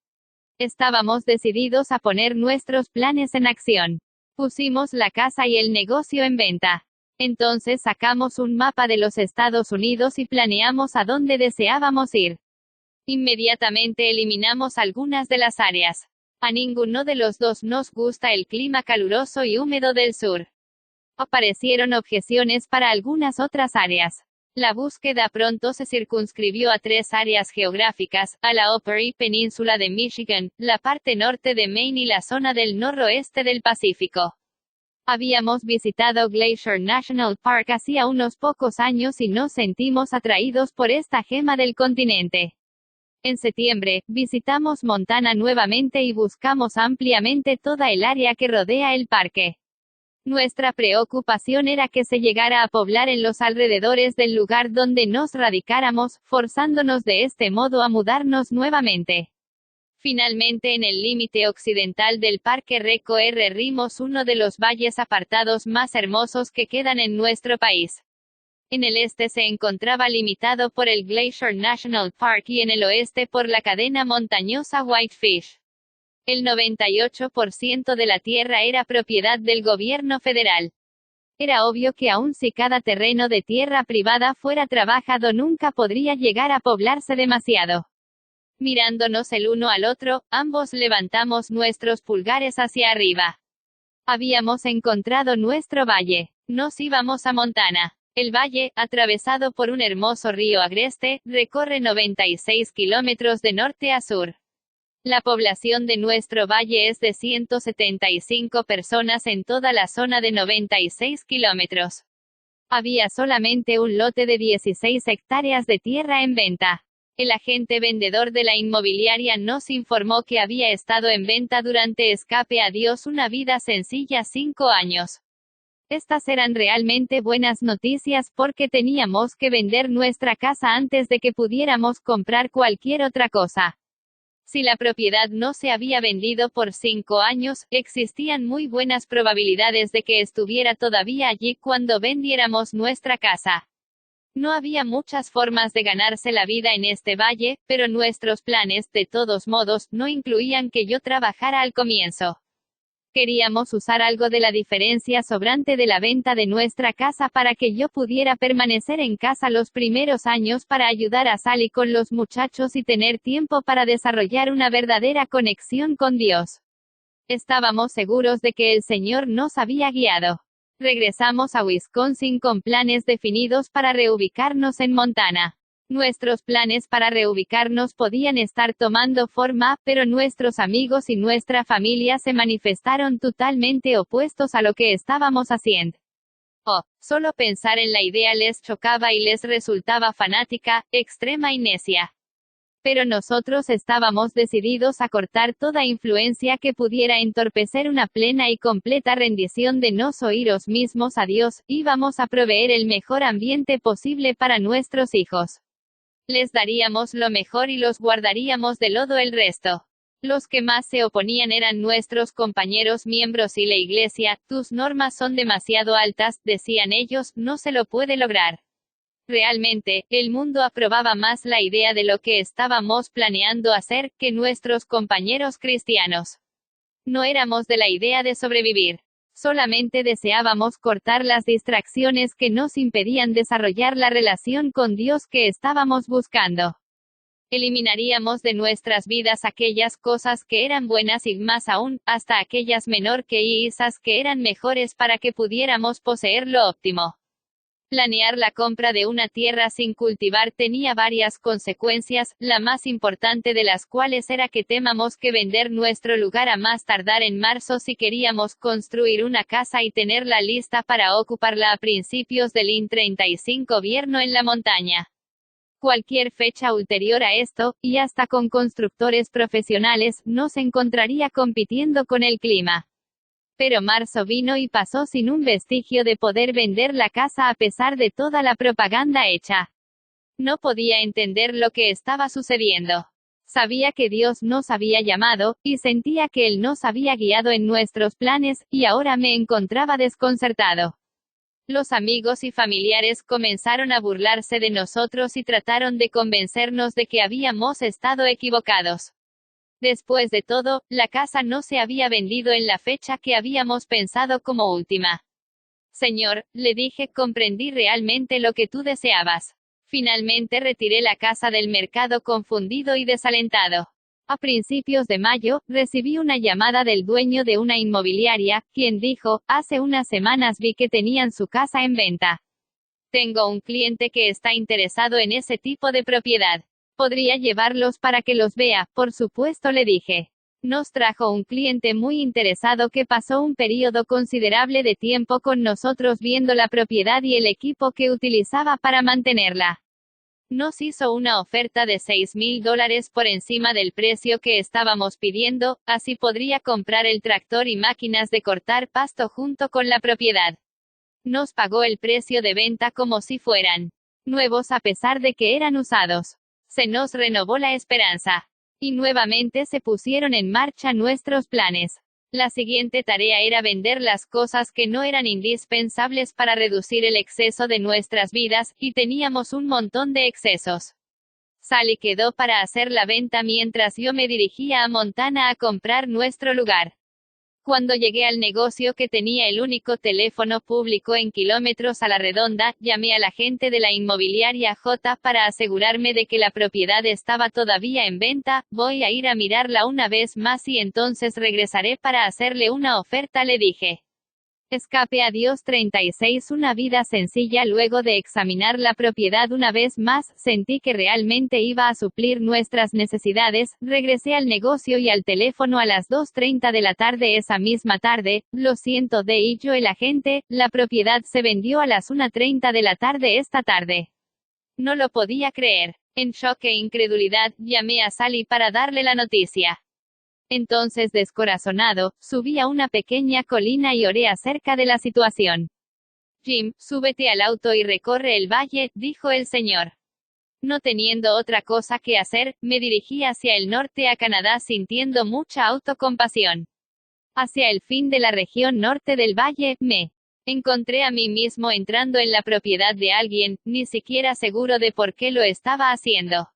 Speaker 1: Estábamos decididos a poner nuestros planes en acción. Pusimos la casa y el negocio en venta. Entonces sacamos un mapa de los Estados Unidos y planeamos a dónde deseábamos ir. Inmediatamente eliminamos algunas de las áreas. A ninguno de los dos nos gusta el clima caluroso y húmedo del sur. Aparecieron objeciones para algunas otras áreas. La búsqueda pronto se circunscribió a 3 áreas geográficas, a la Upper East Península de Michigan, la parte norte de Maine y la zona del noroeste del Pacífico. Habíamos visitado Glacier National Park hacía unos pocos años y nos sentimos atraídos por esta gema del continente. En septiembre, visitamos Montana nuevamente y buscamos ampliamente toda el área que rodea el parque. Nuestra preocupación era que se llegara a poblar en los alrededores del lugar donde nos radicáramos, forzándonos de este modo a mudarnos nuevamente. Finalmente en el límite occidental del parque recorrimos uno de los valles apartados más hermosos que quedan en nuestro país. En el este se encontraba limitado por el Glacier National Park y en el oeste por la cadena montañosa Whitefish. El 98% de la tierra era propiedad del gobierno federal. Era obvio que aun si cada terreno de tierra privada fuera trabajado nunca podría llegar a poblarse demasiado. Mirándonos el uno al otro, ambos levantamos nuestros pulgares hacia arriba. Habíamos encontrado nuestro valle. Nos íbamos a Montana. El valle, atravesado por un hermoso río agreste, recorre 96 kilómetros de norte a sur. La población de nuestro valle es de 175 personas en toda la zona de 96 kilómetros. Había solamente un lote de 16 hectáreas de tierra en venta. El agente vendedor de la inmobiliaria nos informó que había estado en venta durante Escape a Dios una vida sencilla 5 años. Estas eran realmente buenas noticias porque teníamos que vender nuestra casa antes de que pudiéramos comprar cualquier otra cosa. Si la propiedad no se había vendido por 5 años, existían muy buenas probabilidades de que estuviera todavía allí cuando vendiéramos nuestra casa. No había muchas formas de ganarse la vida en este valle, pero nuestros planes, de todos modos, no incluían que yo trabajara al comienzo. Queríamos usar algo de la diferencia sobrante de la venta de nuestra casa para que yo pudiera permanecer en casa los primeros años para ayudar a Sally con los muchachos y tener tiempo para desarrollar una verdadera conexión con Dios. Estábamos seguros de que el Señor nos había guiado. Regresamos a Wisconsin con planes definidos para reubicarnos en Montana. Nuestros planes para reubicarnos podían estar tomando forma, pero nuestros amigos y nuestra familia se manifestaron totalmente opuestos a lo que estábamos haciendo. Solo pensar en la idea les chocaba y les resultaba fanática, extrema y necia. Pero nosotros estábamos decididos a cortar toda influencia que pudiera entorpecer una plena y completa rendición de nosotros mismos a Dios. Íbamos a proveer el mejor ambiente posible para nuestros hijos. Les daríamos lo mejor y los guardaríamos de lodo el resto. Los que más se oponían eran nuestros compañeros miembros y la iglesia. Tus normas son demasiado altas, decían ellos, no se lo puede lograr. Realmente, el mundo aprobaba más la idea de lo que estábamos planeando hacer, que nuestros compañeros cristianos. No éramos de la idea de sobrevivir. Solamente deseábamos cortar las distracciones que nos impedían desarrollar la relación con Dios que estábamos buscando. Eliminaríamos de nuestras vidas aquellas cosas que eran buenas y más aún, hasta aquellas menor que esas que eran mejores para que pudiéramos poseer lo óptimo. Planear la compra de una tierra sin cultivar tenía varias consecuencias, la más importante de las cuales era que temamos que vender nuestro lugar a más tardar en marzo si queríamos construir una casa y tenerla lista para ocuparla a principios del I-35 invierno en la montaña. Cualquier fecha ulterior a esto, y hasta con constructores profesionales, nos encontraría compitiendo con el clima. Pero marzo vino y pasó sin un vestigio de poder vender la casa a pesar de toda la propaganda hecha. No podía entender lo que estaba sucediendo. Sabía que Dios nos había llamado, y sentía que Él nos había guiado en nuestros planes, y ahora me encontraba desconcertado. Los amigos y familiares comenzaron a burlarse de nosotros y trataron de convencernos de que habíamos estado equivocados. Después de todo, la casa no se había vendido en la fecha que habíamos pensado como última. Señor, le dije, comprendí realmente lo que tú deseabas. Finalmente retiré la casa del mercado confundido y desalentado. A principios de mayo, recibí una llamada del dueño de una inmobiliaria, quien dijo, hace unas semanas vi que tenían su casa en venta. Tengo un cliente que está interesado en ese tipo de propiedad. Podría llevarlos para que los vea, por supuesto, le dije. Nos trajo un cliente muy interesado que pasó un periodo considerable de tiempo con nosotros viendo la propiedad y el equipo que utilizaba para mantenerla. Nos hizo una oferta de $6,000 por encima del precio que estábamos pidiendo, así podría comprar el tractor y máquinas de cortar pasto junto con la propiedad. Nos pagó el precio de venta como si fueran nuevos a pesar de que eran usados. Se nos renovó la esperanza. Y nuevamente se pusieron en marcha nuestros planes. La siguiente tarea era vender las cosas que no eran indispensables para reducir el exceso de nuestras vidas, y teníamos un montón de excesos. Sally quedó para hacer la venta mientras yo me dirigía a Montana a comprar nuestro lugar. Cuando llegué al negocio que tenía el único teléfono público en kilómetros a la redonda, llamé a la gente de la inmobiliaria J para asegurarme de que la propiedad estaba todavía en venta. Voy a ir a mirarla una vez más y entonces regresaré para hacerle una oferta, le dije. Escape a Dios 36. Una vida sencilla. Luego de examinar la propiedad una vez más, sentí que realmente iba a suplir nuestras necesidades. Regresé al negocio y al teléfono a las 2:30 de la tarde esa misma tarde. Lo siento, dijo el agente, la propiedad se vendió a las 1:30 de la tarde esta tarde. No lo podía creer. En shock e incredulidad, llamé a Sally para darle la noticia. Entonces, descorazonado, subí a una pequeña colina y oré acerca de la situación. Jim, súbete al auto y recorre el valle, dijo el señor. No teniendo otra cosa que hacer, me dirigí hacia el norte a Canadá sintiendo mucha autocompasión. Hacia el fin de la región norte del valle, me encontré a mí mismo entrando en la propiedad de alguien, ni siquiera seguro de por qué lo estaba haciendo.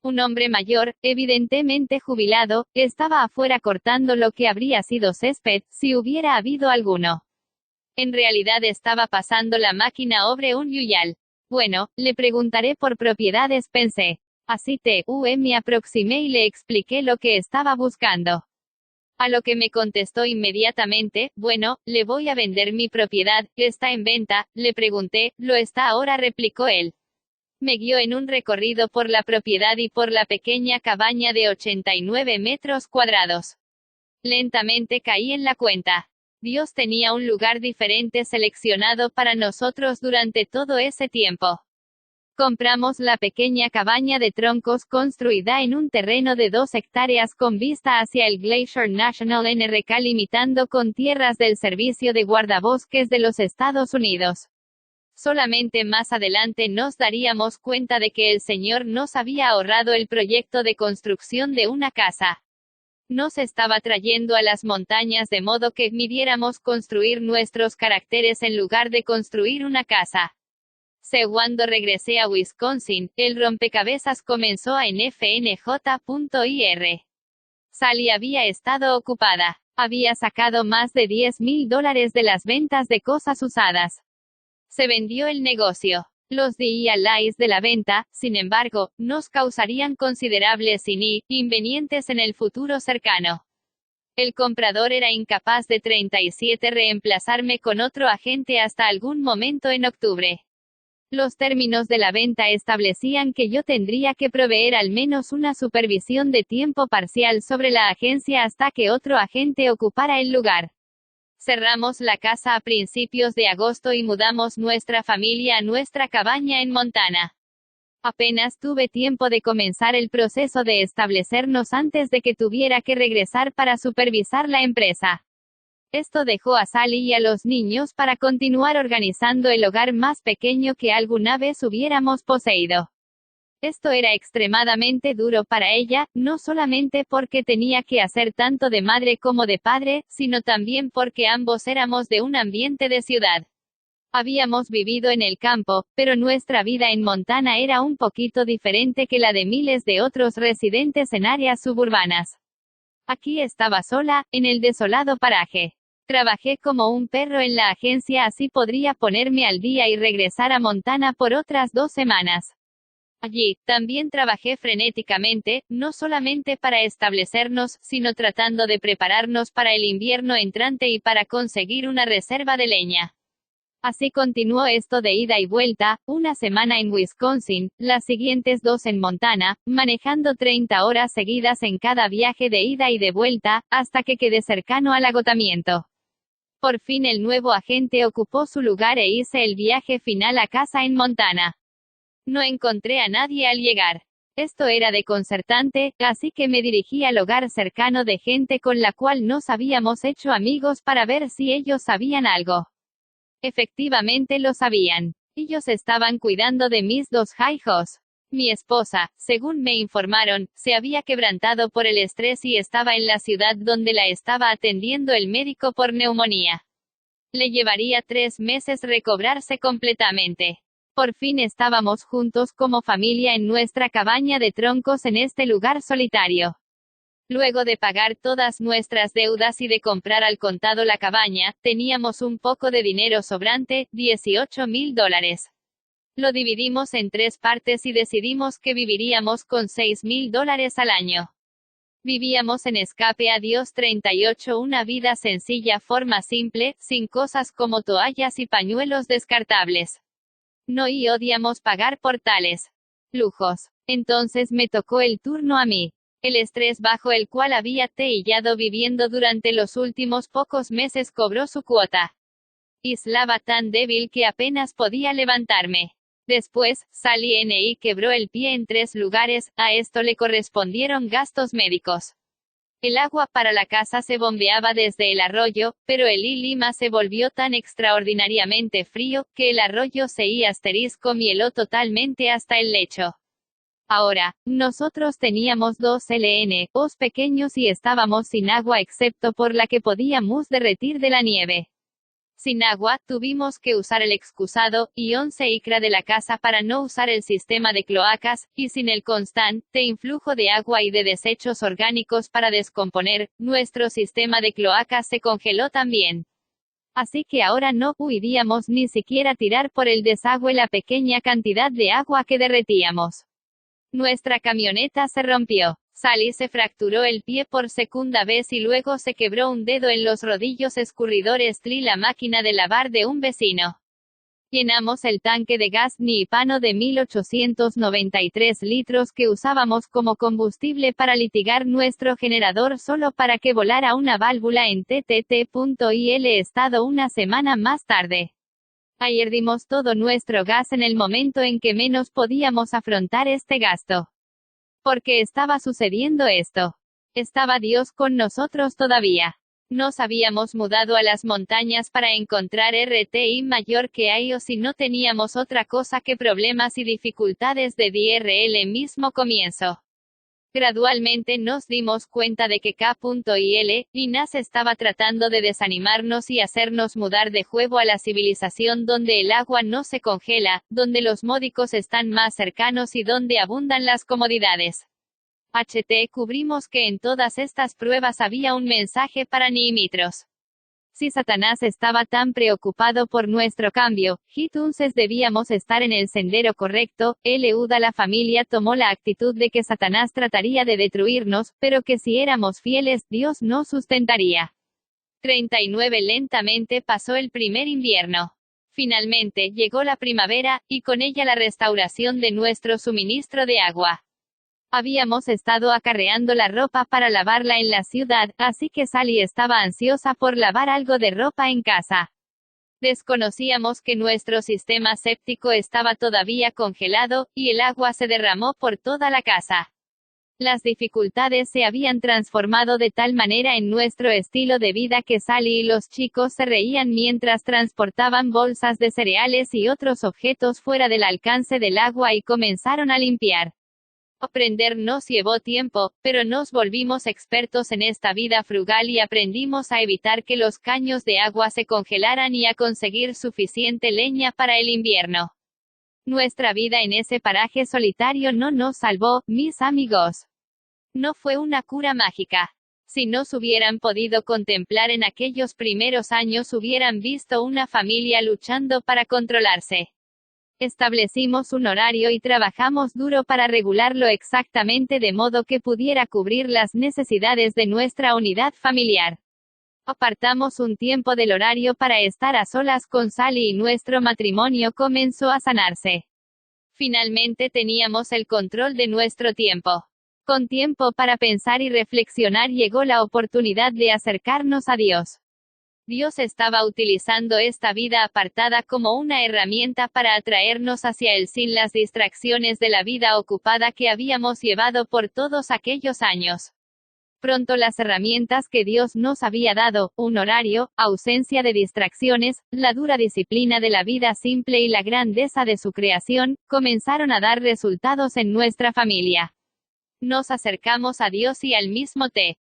Speaker 1: Un hombre mayor, evidentemente jubilado, estaba afuera cortando lo que habría sido césped, si hubiera habido alguno. En realidad estaba pasando la máquina sobre un yuyal. Bueno, le preguntaré por propiedades, pensé. Así me aproximé y le expliqué lo que estaba buscando. A lo que me contestó inmediatamente, bueno, le voy a vender mi propiedad, ¿está en venta? Le pregunté, ¿lo está ahora?, replicó él. Me guió en un recorrido por la propiedad y por la pequeña cabaña de 89 metros cuadrados. Lentamente caí en la cuenta. Dios tenía un lugar diferente seleccionado para nosotros durante todo ese tiempo. Compramos la pequeña cabaña de troncos construida en un terreno de 2 hectáreas con vista hacia el Glacier National NRK, limitando con tierras del Servicio de Guardabosques de los Estados Unidos. Solamente más adelante nos daríamos cuenta de que el Señor nos había ahorrado el proyecto de construcción de una casa. Nos estaba trayendo a las montañas de modo que midiéramos construir nuestros caracteres en lugar de construir una casa. Cuando regresé a Wisconsin, el rompecabezas comenzó a nfnj.ir. Sally había estado ocupada. Había sacado más de $10,000 de las ventas de cosas usadas. Se vendió el negocio. Los DIYs de la venta, sin embargo, nos causarían considerables inconvenientes en el futuro cercano. El comprador era incapaz de reemplazarme con otro agente hasta algún momento en octubre. Los términos de la venta establecían que yo tendría que proveer al menos una supervisión de tiempo parcial sobre la agencia hasta que otro agente ocupara el lugar. Cerramos la casa a principios de agosto y mudamos nuestra familia a nuestra cabaña en Montana. Apenas tuve tiempo de comenzar el proceso de establecernos antes de que tuviera que regresar para supervisar la empresa. Esto dejó a Sally y a los niños para continuar organizando el hogar más pequeño que alguna vez hubiéramos poseído. Esto era extremadamente duro para ella, no solamente porque tenía que hacer tanto de madre como de padre, sino también porque ambos éramos de un ambiente de ciudad. Habíamos vivido en el campo, pero nuestra vida en Montana era un poquito diferente que la de miles de otros residentes en áreas suburbanas. Aquí estaba sola, en el desolado paraje. Trabajé como un perro en la agencia, así podría ponerme al día y regresar a Montana por otras 2 semanas. Allí, también trabajé frenéticamente, no solamente para establecernos, sino tratando de prepararnos para el invierno entrante y para conseguir una reserva de leña. Así continuó esto de ida y vuelta, una semana en Wisconsin, las siguientes 2 en Montana, manejando 30 horas seguidas en cada viaje de ida y de vuelta, hasta que quedé cercano al agotamiento. Por fin el nuevo agente ocupó su lugar e hice el viaje final a casa en Montana. No encontré a nadie al llegar. Esto era desconcertante, así que me dirigí al hogar cercano de gente con la cual nos habíamos hecho amigos para ver si ellos sabían algo. Efectivamente lo sabían. Ellos estaban cuidando de mis 2 hijos. Mi esposa, según me informaron, se había quebrantado por el estrés y estaba en la ciudad donde la estaba atendiendo el médico por neumonía. Le llevaría 3 meses recobrarse completamente. Por fin estábamos juntos como familia en nuestra cabaña de troncos en este lugar solitario. Luego de pagar todas nuestras deudas y de comprar al contado la cabaña, teníamos un poco de dinero sobrante, $18,000. Lo dividimos en 3 partes y decidimos que viviríamos con $6,000 al año. Vivíamos en Escape a Dios 38, una vida sencilla, forma simple, sin cosas como toallas y pañuelos descartables. No y odiamos pagar por tales lujos. Entonces me tocó el turno a mí. El estrés bajo el cual había teillado viviendo durante los últimos pocos meses cobró su cuota. Estaba tan débil que apenas podía levantarme. Después, Sally N.I. quebró el pie en 3 lugares, a esto le correspondieron gastos médicos. El agua para la casa se bombeaba desde el arroyo, pero el Lima se volvió tan extraordinariamente frío, que el arroyo se mieló totalmente hasta el lecho. Ahora, nosotros teníamos 2 LNOs pequeños y estábamos sin agua excepto por la que podíamos derretir de la nieve. Sin agua, tuvimos que usar el excusado, y 11 ICRA de la casa para no usar el sistema de cloacas, y sin el constante influjo de agua y de desechos orgánicos para descomponer, nuestro sistema de cloacas se congeló también. Así que ahora no podíamos ni siquiera tirar por el desagüe la pequeña cantidad de agua que derretíamos. Nuestra camioneta se rompió. Sally se fracturó el pie por 2ª vez y luego se quebró un dedo en los rodillos escurridores y la máquina de lavar de un vecino. Llenamos el tanque de gas Nipano de 1893 litros que usábamos como combustible para litigar nuestro generador solo para que volara una válvula en TTT.il estado una semana más tarde. Ayer dimos todo nuestro gas en el momento en que menos podíamos afrontar este gasto. ¿Por qué estaba sucediendo esto? ¿Estaba Dios con nosotros todavía? Nos habíamos mudado a las montañas para encontrar RTI mayor que hay o si no teníamos otra cosa que problemas y dificultades de DRL mismo comienzo. Gradualmente nos dimos cuenta de que K.il, Inas estaba tratando de desanimarnos y hacernos mudar de juego a la civilización donde el agua no se congela, donde los módicos están más cercanos y donde abundan las comodidades. Cubrimos que en todas estas pruebas había un mensaje para Nimitros. Si Satanás estaba tan preocupado por nuestro cambio, entonces debíamos estar en el sendero correcto. La familia tomó la actitud de que Satanás trataría de destruirnos, pero que si éramos fieles, Dios nos sustentaría. 39 Lentamente pasó el primer invierno. Finalmente, llegó la primavera, y con ella la restauración de nuestro suministro de agua. Habíamos estado acarreando la ropa para lavarla en la ciudad, así que Sally estaba ansiosa por lavar algo de ropa en casa. Desconocíamos que nuestro sistema séptico estaba todavía congelado, y el agua se derramó por toda la casa. Las dificultades se habían transformado de tal manera en nuestro estilo de vida que Sally y los chicos se reían mientras transportaban bolsas de cereales y otros objetos fuera del alcance del agua y comenzaron a limpiar. Aprender nos llevó tiempo, pero nos volvimos expertos en esta vida frugal y aprendimos a evitar que los caños de agua se congelaran y a conseguir suficiente leña para el invierno. Nuestra vida en ese paraje solitario no nos salvó, mis amigos. No fue una cura mágica. Si nos hubieran podido contemplar en aquellos primeros años hubieran visto una familia luchando para controlarse. Establecimos un horario y trabajamos duro para regularlo exactamente de modo que pudiera cubrir las necesidades de nuestra unidad familiar. Apartamos un tiempo del horario para estar a solas con Sally y nuestro matrimonio comenzó a sanarse. Finalmente teníamos el control de nuestro tiempo. Con tiempo para pensar y reflexionar llegó la oportunidad de acercarnos a Dios. Dios estaba utilizando esta vida apartada como una herramienta para atraernos hacia Él sin las distracciones de la vida ocupada que habíamos llevado por todos aquellos años. Pronto las herramientas que Dios nos había dado, un horario, ausencia de distracciones, la dura disciplina de la vida simple y la grandeza de su creación, comenzaron a dar resultados en nuestra familia. Nos acercamos a Dios y al mismo tiempo